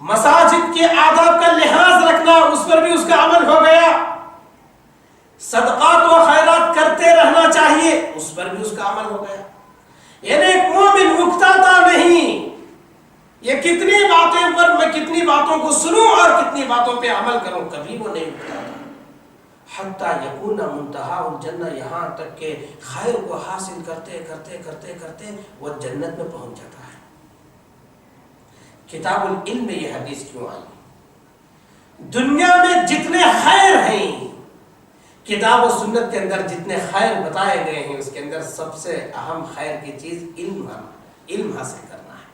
مساجد کے آداب کا لحاظ رکھنا، اس پر بھی اس کا عمل ہو گیا۔ صدقات و خیرات کرتے رہنا چاہیے، اس پر بھی اس کا عمل ہو گیا۔ یعنی ایک مومن اکتاتا نہیں، یہ کتنی باتیں پر میں کتنی باتوں کو سنوں اور کتنی باتوں پہ عمل کروں، کبھی وہ نہیں اکتاتا۔ حتی یکون منتہا الجنہ، یہاں تک کہ خیر کو حاصل کرتے کرتے کرتے کرتے وہ جنت میں پہنچ جاتا ہے۔ کتاب العلم میں یہ حدیث کیوں آئی؟ دنیا میں جتنے خیر ہیں، کتاب و سنت کے اندر جتنے خیر بتائے گئے ہیں، اس کے اندر سب سے اہم خیر کی چیز علم حاصل کرنا ہے۔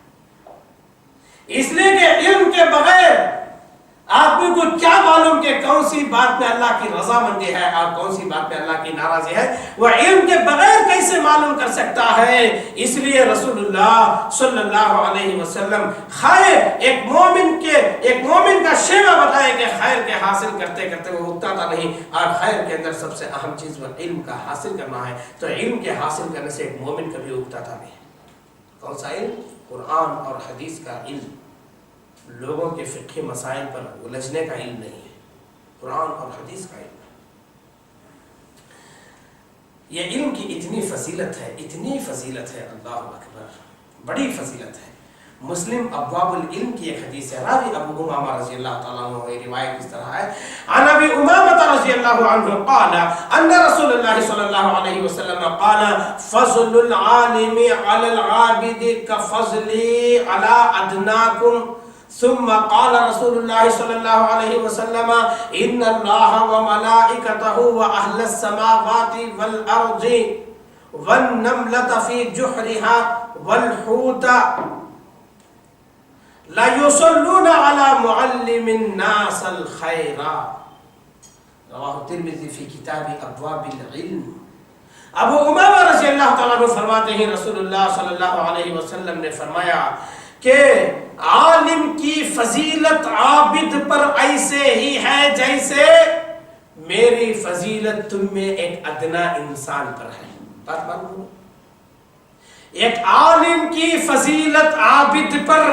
اس لیے کہ علم کے بغیر آدمی کو کیا معلوم کہ کون سی بات میں اللہ کی رضامندی ہے اور کون سی بات میں اللہ کی ناراضی ہے، وہ علم کے بغیر کیسے معلوم کر سکتا ہے؟ اس لیے رسول اللہ صلی اللہ علیہ وسلم خیر ایک مومن کا شیوہ بتائے کہ خیر کے حاصل کرتے کرتے وہ اکتاتا نہیں، اور خیر کے اندر سب سے اہم چیز وہ علم کا حاصل کرنا ہے۔ تو علم کے حاصل کرنے سے ایک مومن کبھی اکتاتا نہیں۔ کون سا علم؟ قرآن اور حدیث کا علم، لوگوں کے فقہی مسائل پر الجھنے کا علم نہیں ہے، قرآن اور حدیث کا علم ہے۔ یہ علم کی اتنی فضیلت ہے، اتنی فضیلت ہے، اللہ اکبر، بڑی فضیلت ہے۔ مسلم ابواب العلم کی ایک حدیث ہے، راوی ابو امامہ رضی اللہ تعالیٰ عنہ، یہ روایت اس طرح ہے، عن ابی امامہ رضی اللہ عنہ قال ان رسول اللہ صلی اللہ علیہ وسلم قال فضل العالم علی العابد کفضلی علی ادناکم، ثم قال رسول اللہ صلی اللہ علیہ وسلم ان اللہ وملائکتہ واہل السماوات والارض والنملۃ فی جحرها والحوت لا يصلون على معلم الناس الخیر، رواہ الترمذی فی کتاب ابواب العلم۔ ابو امامہ رضی اللہ تعالیٰ عنہ فرماتے ہیں رسول اللہ صلی اللہ علیہ وسلم نے فرمایا کہ عالم کی فضیلت عابد پر ایسے ہی ہے جیسے میری فضیلت تم میں ایک ادنا انسان پر ہے۔ بات معلوم؟ ایک عالم کی فضیلت عابد پر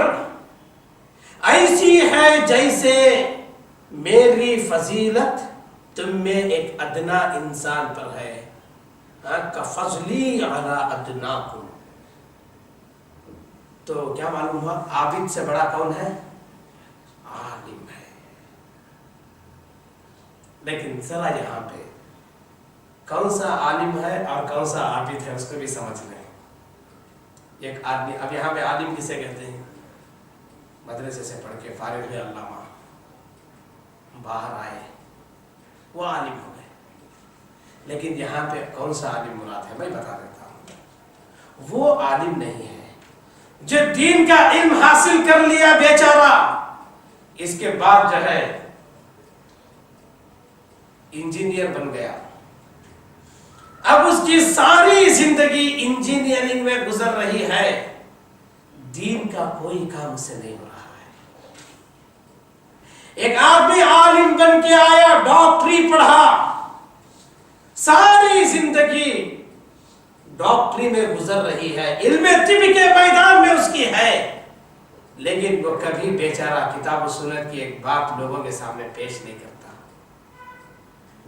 ایسی ہے جیسے میری فضیلت تم میں ایک ادنا انسان پر ہے، کفضلی علی ادناکم۔ تو کیا معلوم ہوا؟ عابد سے بڑا کون ہے؟ عالم ہے۔ لیکن ذرا یہاں پہ کون سا عالم ہے اور کون سا عابد ہے اس کو بھی سمجھ لیں۔ ایک آدمی، اب یہاں پہ عالم کسے کہتے ہیں؟ مدرسے سے پڑھ کے فارغ ہوئے علامہ، باہر آئے، وہ عالم ہو گئے۔ لیکن یہاں پہ کون سا عالم مراد ہے میں بتا دیتا ہوں۔ وہ عالم نہیں ہے جو دین کا علم حاصل کر لیا بیچارہ، اس کے بعد جو ہے انجینئر بن گیا، اب اس کی ساری زندگی انجینئرنگ میں گزر رہی ہے، دین کا کوئی کام اسے نہیں ہو رہا ہے۔ ایک آدمی عالم بن کے آیا، ڈاکٹری پڑھا، ساری زندگی ڈاکٹری میں گزر رہی ہے، علم طب کے میدان میں اس کی ہے، لیکن وہ کبھی بیچارہ کتاب و سنت کی ایک بات لوگوں کے سامنے پیش نہیں کرتا۔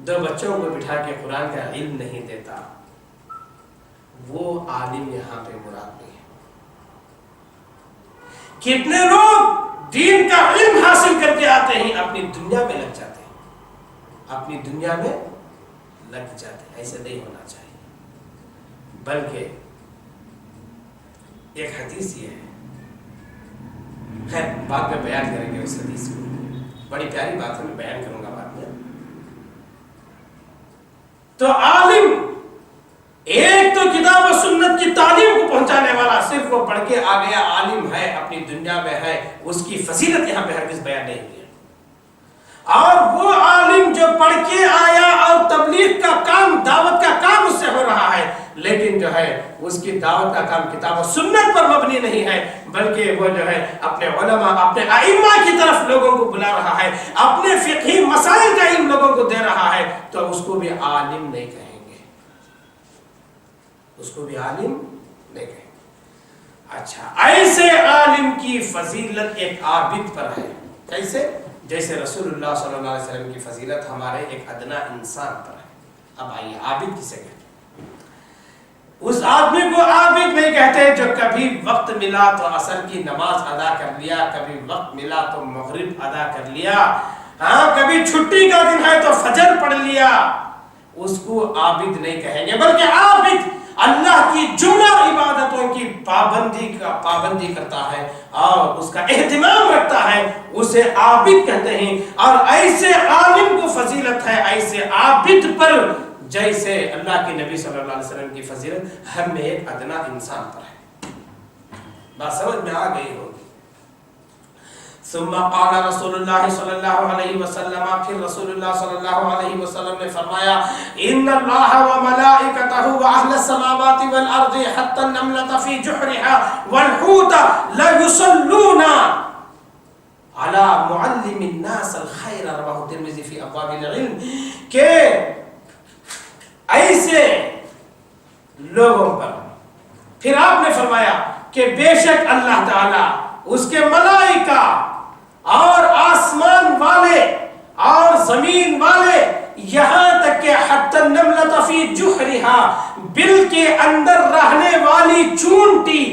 دو بچوں کو بٹھا کے قرآن کا علم نہیں دیتا، وہ عالم یہاں پہ مراد نہیں ہے۔ کتنے لوگ دین کا علم حاصل کر کے آتے ہیں، اپنی دنیا میں لگ جاتے ہیں، اپنی دنیا میں لگ جاتے ہیں۔ ایسے نہیں ہونا چاہیے، بلکہ ایک حدیث یہ ہے، خیر بعد میں بیان کریں گے اس حدیث کو، بڑی پیاری بات ہے، میں بیان کروں گا بعد میں۔ تو عالم ایک تو کتاب و سنت کی تعلیم کو پہنچانے والا، صرف وہ پڑھ کے آ گیا عالم ہے، اپنی دنیا میں ہے، اس کی فضیلت یہاں پہ ہرگز بیان نہیں ہوئی ہے۔ اور وہ عالم جو پڑھ کے آیا اور تبلیغ کا کام، دعوت کا کام اس سے ہو رہا ہے، لیکن جو ہے اس کی دعوت کا کام کتاب و سنت پر مبنی نہیں ہے، بلکہ وہ جو ہے اپنے علماء، اپنے ائمہ کی طرف لوگوں کو بلا رہا ہے، اپنے فقہی مسائل کا علم لوگوں کو دے رہا ہے، تو اس کو بھی عالم نہیں کہیں گے، اس کو بھی عالم نہیں کہیں گے۔ اچھا، ایسے عالم کی فضیلت ایک عابد پر ہے، کیسے؟ جیسے رسول اللہ صلی اللہ علیہ وسلم کی فضیلت ہمارے ایک ادنا انسان پر ہے۔ اب آئیے عابد کسے کہتے ہیں؟ اس آدمی کو عابد نہیں کہتے جو کبھی وقت ملا تو عصر کی نماز ادا کر لیا، کبھی وقت ملا تو مغرب ادا کر لیا، ہاں کبھی چھٹی کا دن ہے تو فجر پڑھ لیا، اس کو عابد نہیں کہیں گے، بلکہ عابد اللہ کی جملہ عبادتوں کی پابندی کرتا ہے اور اس کا اہتمام رکھتا ہے، اسے عابد کہتے ہیں۔ اور ایسے عالم کو فضیلت ہے، ایسے عابد پر جیسے اللہ کے نبی صلی اللہ علیہ وسلم کی فضیلت ہم میں ایک ادنا انسان پر ہے۔ بات سمجھ میں آ گئی ہوگی۔ ثم قال رسول اللہ صلی اللہ علیہ وسلم، پھر رسول اللہ صلی اللہ علیہ وسلم نے فرمایا، ان اللہ وملائکتہ واہل السماوات والارض حتى النملة في جحرها والحوت ليصلون على معلم الناس الخير، رواه الترمذی فی ابواب العلم، کہ ایسے لوگوں پر پھر آپ نے فرمایا کہ بے شک اللہ تعالی، اس کے ملائکہ اور آسمان والے اور زمین والے، یہاں تک کہ حتی النملۃ فی جحرہا، بل کے اندر رہنے والی چونٹی،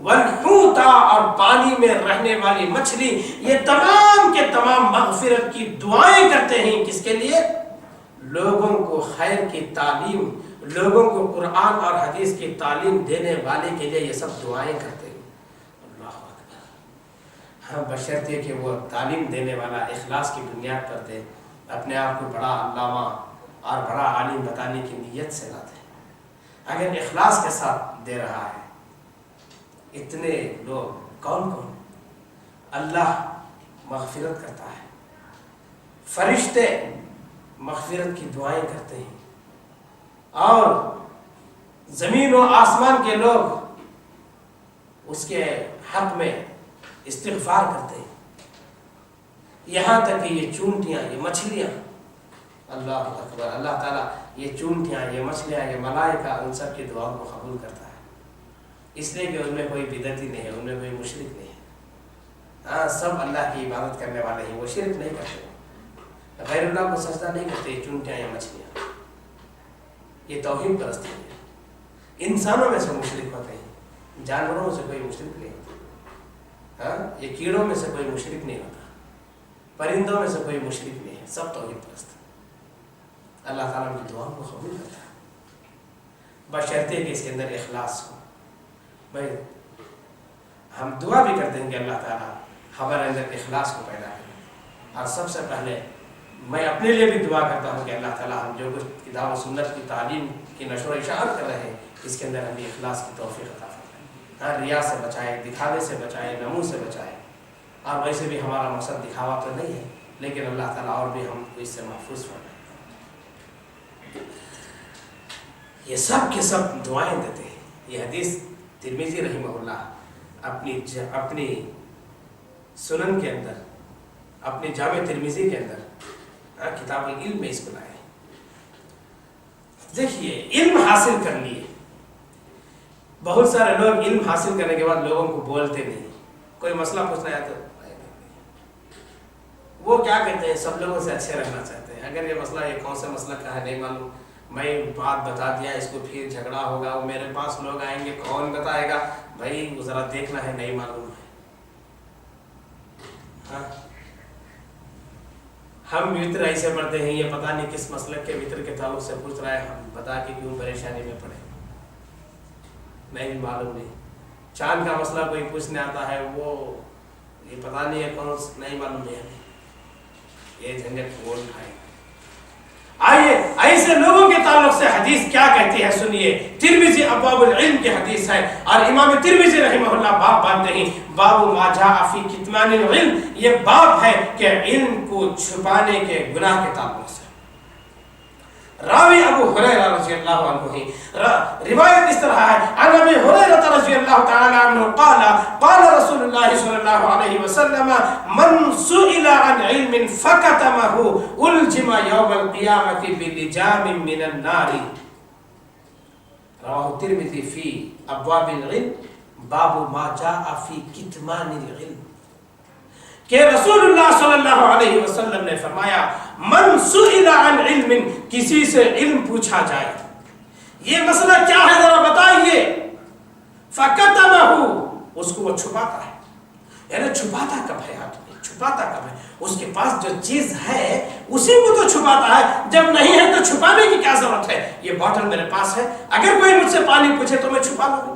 والحوتا اور پانی میں رہنے والی مچھلی، یہ تمام کے تمام مغفرت کی دعائیں کرتے ہیں۔ کس کے لیے؟ لوگوں کو خیر کی تعلیم، لوگوں کو قرآن اور حدیث کی تعلیم دینے والے کے لیے یہ سب دعائیں کرتے ہیں۔ اللہ اکبر۔ ہاں بشرطے کہ وہ تعلیم دینے والا اخلاص کی بنیاد پر دے، اپنے آپ کو بڑا علامہ اور بڑا عالم بتانے کی نیت سے نہ دے۔ اگر اخلاص کے ساتھ دے رہا ہے، اتنے لوگ کون کون؟ اللہ مغفرت کرتا ہے، فرشتے مغفرت کی دعائیں کرتے ہیں، اور زمین و آسمان کے لوگ اس کے حق میں استغفار کرتے ہیں، یہاں تک کہ یہ چونٹیاں، یہ مچھلیاں، اللہ اکبر، اللہ تعالیٰ یہ چونٹیاں، یہ مچھلیاں، یہ ملائکہ، ان سب کی دعاؤں کو قبول کرتا ہے، اس لیے کہ ان میں کوئی بدعتی نہیں ہے، ان میں کوئی مشرک نہیں ہے۔ ہاں سب اللہ کی عبادت کرنے والے ہیں، وہ شرک نہیں کرتے، غیر اللہ کو سجدہ نہیں کرتے، چونٹیاں یا مچھلیاں، یہ توحید پرستی ہے۔ انسانوں میں سے مشرک ہوتے ہیں، جانوروں سے کوئی مشرک نہیں ہوتا، ہاں یہ کیڑوں میں سے کوئی مشرک نہیں ہوتا، پرندوں میں سے کوئی مشرک نہیں ہے، سب توحید پرست۔ اللہ تعالیٰ کی دعاؤں کو قبول کرتا ہے، بشرطے کہ اس کے اندر اخلاص ہو۔ بھائی ہم دعا بھی کرتے ہیں کہ اللہ تعالیٰ ہمارے اندر اخلاص کو پیدا کرے، اور سب سے پہلے میں اپنے لیے بھی دعا کرتا ہوں کہ اللہ تعالیٰ ہم جو کچھ کتاب و سنت کی تعلیم کی نشر و اشاعت کر رہے ہیں، اس کے اندر ہمیں اخلاص کی توفیق عطا فرمائے، ہاں ریا سے بچائے، دکھاوے سے بچائے، نمو سے بچائے۔ اور ویسے بھی ہمارا مقصد دکھاوا تو نہیں ہے، لیکن اللہ تعالیٰ اور بھی ہم کو اس سے محفوظ فرمائے۔ یہ سب کے سب دعائیں دیتے ہیں۔ یہ حدیث ترمذی رحمہ اللہ اپنی سنن کے اندر، اپنے جامع ترمذی کے اندر کتاب علم میں اس کو لائے۔ دیکھیے علم حاصل کر لیے، بہت سارے لوگ علم حاصل کرنے کے بعد لوگوں کو بولتے نہیں، کوئی مسئلہ پوچھنا ہے تو وہ کیا کہتے ہیں، سب لوگوں سے اچھے رہنا چاہتے ہیں، اگر یہ مسئلہ یہ کون سا مسئلہ کا ہے نہیں معلوم، میں بات بتا دیا اس کو پھر جھگڑا ہوگا، وہ میرے پاس لوگ آئیں گے کون بتائے گا، بھائی ذرا دیکھنا ہے نہیں معلوم ہے. ہاں ہم وطر ایسے پڑھتے ہیں، یہ پتہ نہیں کس مسلک کے وطر کے تعلق سے پوچھ رہا ہے، ہم بتا کے کیوں پریشانی میں پڑے، نہیں معلوم نہیں. چاند کا مسئلہ کوئی پوچھنے آتا ہے، وہ یہ پتہ نہیں ہے کون، نہیں معلوم نہیں ہے، یہ جھنجٹ کون کھائے. آئیے ایسے لوگوں کے تعلق سے حدیث کیا کہتی ہے سنیے. ترمذی ابواب العلم کی حدیث ہے، اور امام ترمذی رحمہ اللہ باب باندھتے ہیں، باب ما جاء فی کتمان العلم، یہ باب ہے کہ علم کو چھپانے کے گناہ کے تعلق سے. راوی ابو ہریرہ رضی اللہ عنہ ہے، روایت اس طرح ہے، عن ابی ہریرہ رضی اللہ تعالی عنہ قال قال رسول اللہ صلی اللہ علیہ وسلم من سئل عن علم فكتمه الجم يوم القيامة بلجام من النار. رواه الترمذي في ابواب العلم باب ما جاء في کتمان العلم، کہ رسول اللہ صلی اللہ علیہ وسلم نے فرمایا من سئل عن علم، کسی سے علم پوچھا جائے، یہ مسئلہ کیا ہے ذرا بتائیے، فکتمہ، اس کو وہ چھپاتا ہے. یعنی چھپاتا کب ہے آدمی، چھپاتا کب ہے، اس کے پاس جو چیز ہے اسی کو تو چھپاتا ہے، جب نہیں ہے تو چھپانے کی کیا ضرورت ہے. یہ باٹل میرے پاس ہے، اگر کوئی مجھ سے پانی پوچھے تو میں چھپا لوں گا.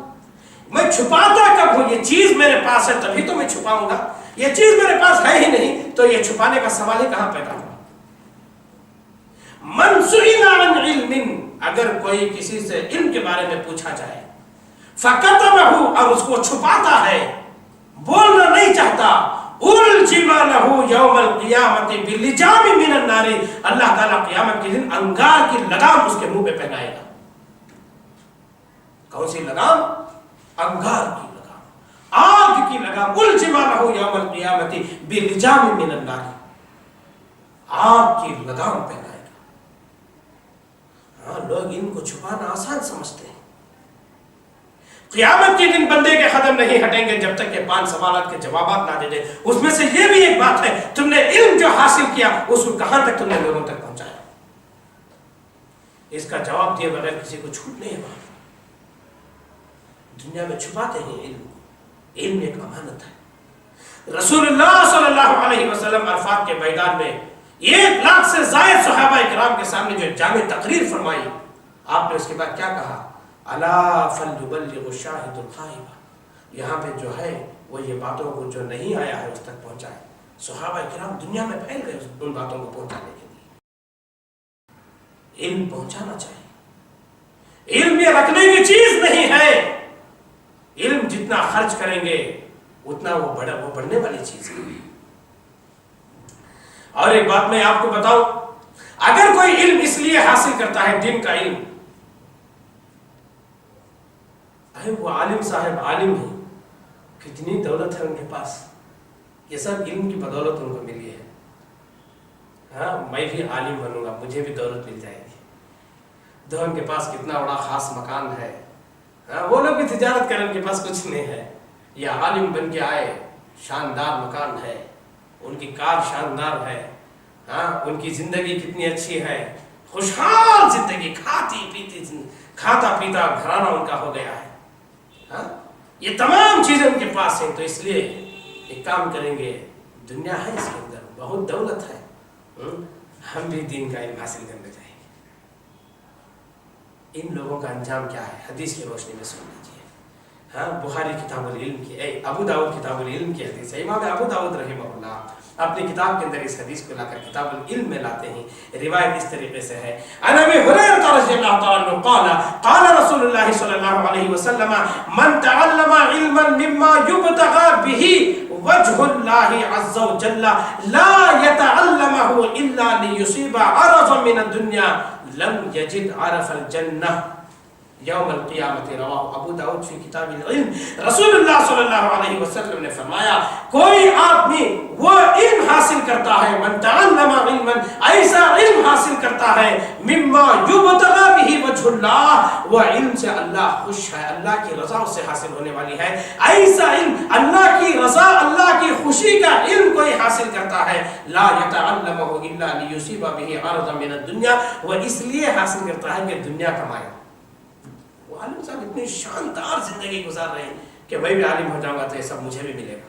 میں چھپاتا کب ہوں، یہ چیز میرے پاس ہے تبھی تو میں چھپاؤں گا، یہ چیز میرے پاس ہے ہی نہیں تو یہ چھپانے کا سوال ہی کہاں پیدا ہوا. من سئل عن علم، اگر کوئی کسی سے علم کے بارے میں پوچھا جائے، فکتمہ، اور اس کو چھپاتا ہے، بولنا نہیں چاہتا، الجم لہ یوم القیامت بلجام من النار، اللہ تعالیٰ قیامت کے دن انگار کی لگام اس کے منہ پہ پہنائے گا. کون سی لگام؟ انگار کی لگام، آگ کی لگام. الجم لہ یوم القیامت بلجام من النار، آگ کی لگام پہنائے گا. ہاں لوگ ان کو چھپانا آسان سمجھتے ہیں. قیامت کے دن بندے کے قدم نہیں ہٹیں گے جب تک کہ 5 سوالات کے جوابات نہ دے دیں. اس میں سے یہ بھی ایک بات ہے، تم نے علم جو حاصل کیا اس کو کہاں تک تم نے لوگوں تک پہنچایا، اس کا جواب دیے بغیر کسی کو چھوٹ نہیں ہے. وہاں دنیا میں چھپاتے ہیں علم کو، علم ایک امانت ہے. رسول اللہ صلی اللہ علیہ وسلم عرفات کے میدان میں 1 لاکھ سے زائد صحابہ کرام کے سامنے جو جامع تقریر فرمائی، آپ نے اس کے بعد کیا کہا؟ الا فلیبلغ الشاہد الغائب، یہاں پہ جو ہے وہ یہ باتوں کو جو نہیں آیا ہے اس تک پہنچائے. صحابہ کرام دنیا میں پھیل گئے ان باتوں کو پہنچانے کے لیے. علم پہنچانا چاہیے. علم یہ رکھنے کی چیز نہیں ہے، علم جتنا خرچ کریں گے اتنا وہ بڑھنے والی چیز ہے. اور ایک بات میں آپ کو بتاؤں، اگر کوئی علم اس لیے حاصل کرتا ہے، دین کا علم، وہ عالم صاحب عالم ہیں، کتنی دولت ہے ان کے پاس، یہ سب علم کی بدولت ان کو ملی ہے. ہاں میں بھی عالم بنوں گا، مجھے بھی دولت مل جائے گی. تو ان کے پاس کتنا بڑا خاص مکان ہے. ہاں وہ لوگ بھی تجارت کریں، ان کے پاس کچھ نہیں ہے. یہ عالم بن کے آئے، شاندار مکان ہے، ان کی کار شاندار ہے. ہاں ان کی زندگی کتنی اچھی ہے، خوشحال زندگی، کھاتا پیتا گھرانہ ان کا ہو گیا ہے. ہاں یہ تمام چیزیں ان کے پاس ہیں. تو اس لیے ایک کام کریں گے، دنیا ہے اس کے اندر بہت دولت ہے، ہم بھی دین کا علم حاصل کرنے جائیں گے. ان لوگوں کا انجام کیا ہے حدیث کی روشنی میں سن لیجیے. ہاں بخاری کتاب العلم کی، ابو داؤد کتاب العلم کی حدیث ہے. امام ابو داؤد رحمہ اللہ اپنی کتاب کے اندر اس حدیث کو لا کر کتاب العلم میں لاتے ہیں. روایت اس طریقے سے ہے، عن ابی ہریرہ رضی اللہ تعالی عنہ قال قال رسول اللہ صلی اللہ علیہ وسلم من تعلم علما مما يبتغى به وجه الله عز وجل لا يتعلمه الا ليصيب عرضا من الدنيا لم يجد عرف الجنة. یوم القیامت، رواہ ابو داؤد فی کتاب العلم۔ رسول اللہ صلی اللہ علیہ وسلم نے فرمایا کوئی آدمی وہ علم حاصل کرتا ہے، من تعلم علما، ایسا علم حاصل کرتا ہے مما یبتغى به وجه اللہ، وہ علم سے اللہ خوش ہے، اللہ کی رضا اس سے حاصل ہونے والی ہے، ایسا علم اللہ کی رضا اللہ کی خوشی کا علم کوئی حاصل کرتا ہے، لا يتعلمه الا ليصيب به عرضا من الدنيا، وہ اس لیے حاصل کرتا ہے کہ دنیا کمائے۔ وہ عالم صاحب اتنی شاندار زندگی گزار رہے ہیں کہ میں بھی عالم ہو جاؤں گا تو یہ سب مجھے بھی ملے گا۔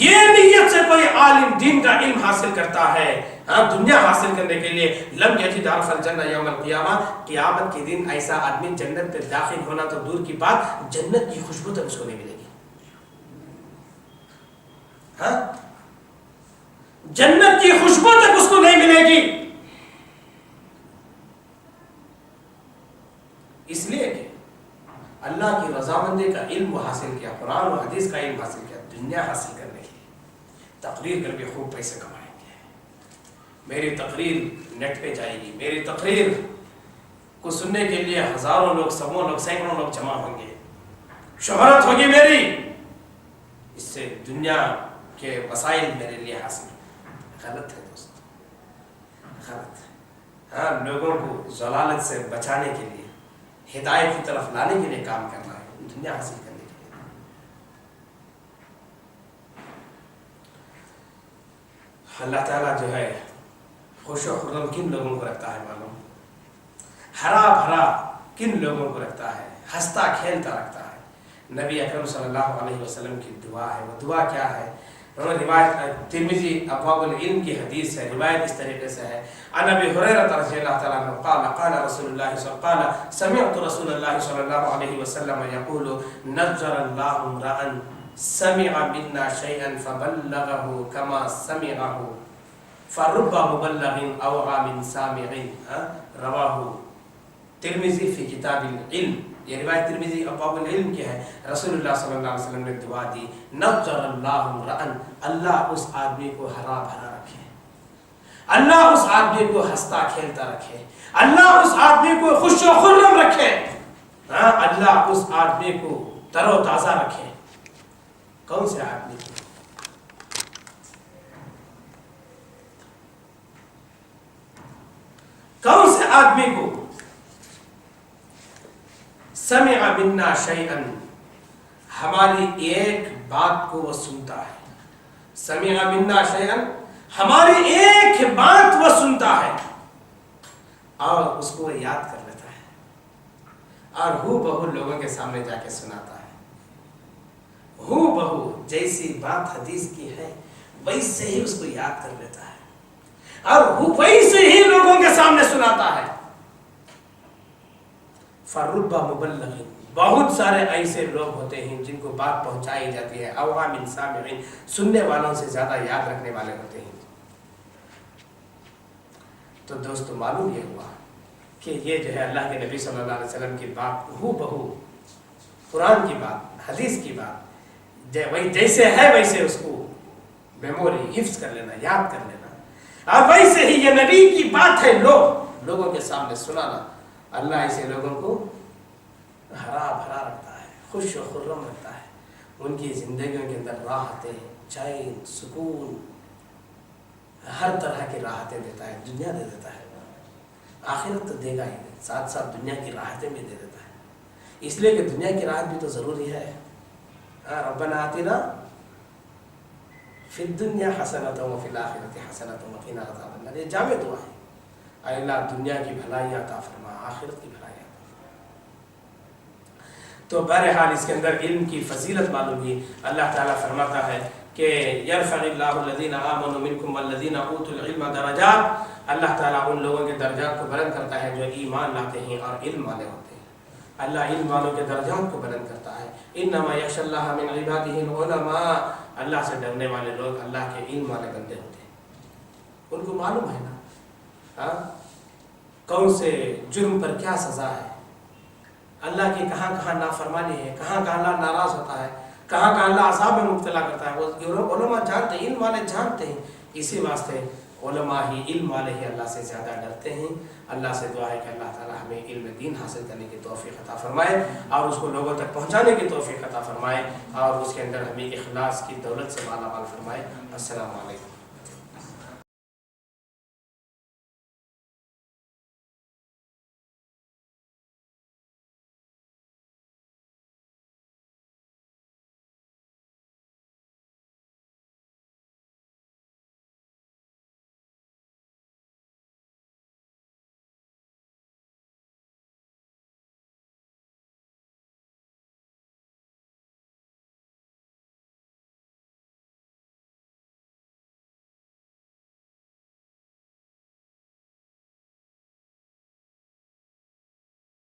یہ نیت سے کوئی عالم دین کا علم حاصل کرتا ہے دنیا حاصل کرنے کے لیے، لم یجد عرف الجنہ یوم القیامہ، قیامت کے دن ایسا آدمی جنت میں داخل ہونا تو دور کی بات، جنت کی خوشبو تک اس کو نہیں ملے گی۔ جنت کی خوشبو تک اس کو نہیں ملے گی، اس لیے کہ اللہ کی رضامندی کا علم وہ حاصل کیا، قرآن و حدیث کا علم حاصل کیا، دنیا حاصل کرنے کے لیے تقریر کر کے خوب پیسے کمائیں گے، میری تقریر نیٹ پہ جائے گی، میری تقریر کو سننے کے لیے ہزاروں لوگ، سووں لوگ، سینکڑوں لوگ جمع ہوں گے، شہرت ہوگی میری، اس سے دنیا کے وسائل میرے لیے حاصل۔ غلط ہے دوست، غلط ہے۔ لوگوں کو ضلالت سے بچانے کے لیے، ہدایت کی طرف لانے کے لیے کام کرنا ہے، دنیا حاصل کرنے کے لیے۔ اللہ تعالیٰ جو ہے خوش و خرم کن لوگوں کو رکھتا ہے معلوم، ہرا بھرا کن لوگوں کو رکھتا ہے، ہنستا کھیلتا رکھتا ہے۔ نبی اکرم صلی اللہ علیہ وسلم کی دعا ہے، وہ دعا کیا ہے؟ روایت ترمذی ابواب العلم کی حدیث ہے، روایت اس طریقے سے ہے، عن ابی ہریرہ رضی اللہ تعالیٰ عنہ قال قال رسول اللہ قال سمعت رسول اللہ صلی اللہ علیہ وسلم یقول نجر اللہ امرأ سمع منا شیئا فبلغه كما سمعه فرب مبلغ اوعى من سامع، رواہ ترمذی فی کتاب العلم۔ یہ روایت ترمذی ابواب العلم کی ہے، رسول اللہ صلی اللہ علیہ وسلم نے دعا دی، نجر اللہ امرأ، اللہ اس آدمی کو ہرا بھرا رکھے، اللہ اس آدمی کو ہنستا کھیلتا رکھے، اللہ اس آدمی کو خوش و خرم رکھے، اللہ اس آدمی کو تر و تازہ رکھے۔ کون سے آدمی کو؟ کون سے آدمی کو؟ سمع منا شیئا، ہماری ایک بات کو وہ سنتا ہے، سمع منا شیئا، ہماری ایک بات وہ سنتا ہے اور اس کو وہ یاد کر لیتا ہے اور ہو بہو لوگوں کے سامنے جا کے سناتا ہے، ہو بہو جیسی بات حدیث کی ہے ویسے ہی اس کو یاد کر لیتا ہے اور ویسے ہی لوگوں کے سامنے سناتا ہے۔ فرب مبلغ، بہت سارے ایسے لوگ ہوتے ہیں جن کو بات پہنچائی جاتی ہے، اوعى من سامع، سننے والوں سے زیادہ یاد رکھنے والے ہوتے ہیں۔ تو دوستو معلوم یہ ہوا کہ یہ جو ہے اللہ کے نبی صلی اللہ علیہ وسلم کی بات ہو بہو، قرآن کی بات، حدیث کی بات، وہی جیسے ہے ویسے اس کو میموری، حفظ کر لینا، یاد کر لینا، اور ویسے ہی یہ نبی کی بات ہے لوگوں کے سامنے سنانا۔ اللہ ایسے لوگوں کو ہرا بھرا رکھتا ہے، خوش و خرم رکھتا ہے، ان کی زندگیوں کے اندر راحتیں، چین، سکون، ہر طرح کی راحتیں دیتا ہے، دنیا دے دیتا ہے، آخرت تو دے گا ہی، ساتھ ساتھ دنیا کی راحتیں بھی دے دیتا ہے، اس لیے کہ دنیا کی راحت بھی تو ضروری ہے۔ ربنا آتنا فی الدنیا حسنۃ وفی الآخرۃ حسنۃ وقنا عذاب النار، یہ جامع دعا ہے، اے اللہ دنیا کی بھلائی عطا فرما، آخرت کی بھلائی عطا فرما۔ تو بہرحال اس کے اندر علم کی فضیلت معلوم ہوئی۔ اللہ تعالیٰ فرماتا ہے کہ یرفع اللہ الذین آمنوا منکم والذین اوتوا العلم درجات، اللہ تعالیٰ ان لوگوں کے درجات کو بلند کرتا ہے جو ایمان لاتے ہیں اور علم والے ہوتے ہیں، اللہ علم والوں کے درجات کو بلند کرتا ہے۔ انما یخشی اللہ من عبادہ العلماء، اللہ سے ڈرنے والے لوگ اللہ کے علم والے بندے ہوتے ہیں، ان کو معلوم ہے نا کون سے جرم پر کیا سزا ہے، اللہ کی کہاں کہاں نافرمانی ہے، کہاں کہاں اللہ ناراض ہوتا ہے، کہاں کہاں اللہ عذاب میں مبتلا کرتا ہے، وہ علماء جانتے ہیں، علم والے جانتے ہیں۔ اسی واسطے علماء ہی علم والے ہی اللہ سے زیادہ ڈرتے ہیں۔ اللہ سے دعا ہے کہ اللہ تعالی ہمیں علم دین حاصل کرنے کی توفیق عطا فرمائے اور اس کو لوگوں تک پہنچانے کی توفیق عطا فرمائے اور اس کے اندر ہمیں اخلاص کی دولت سے مالا مال فرمائے۔ السلام علیکم۔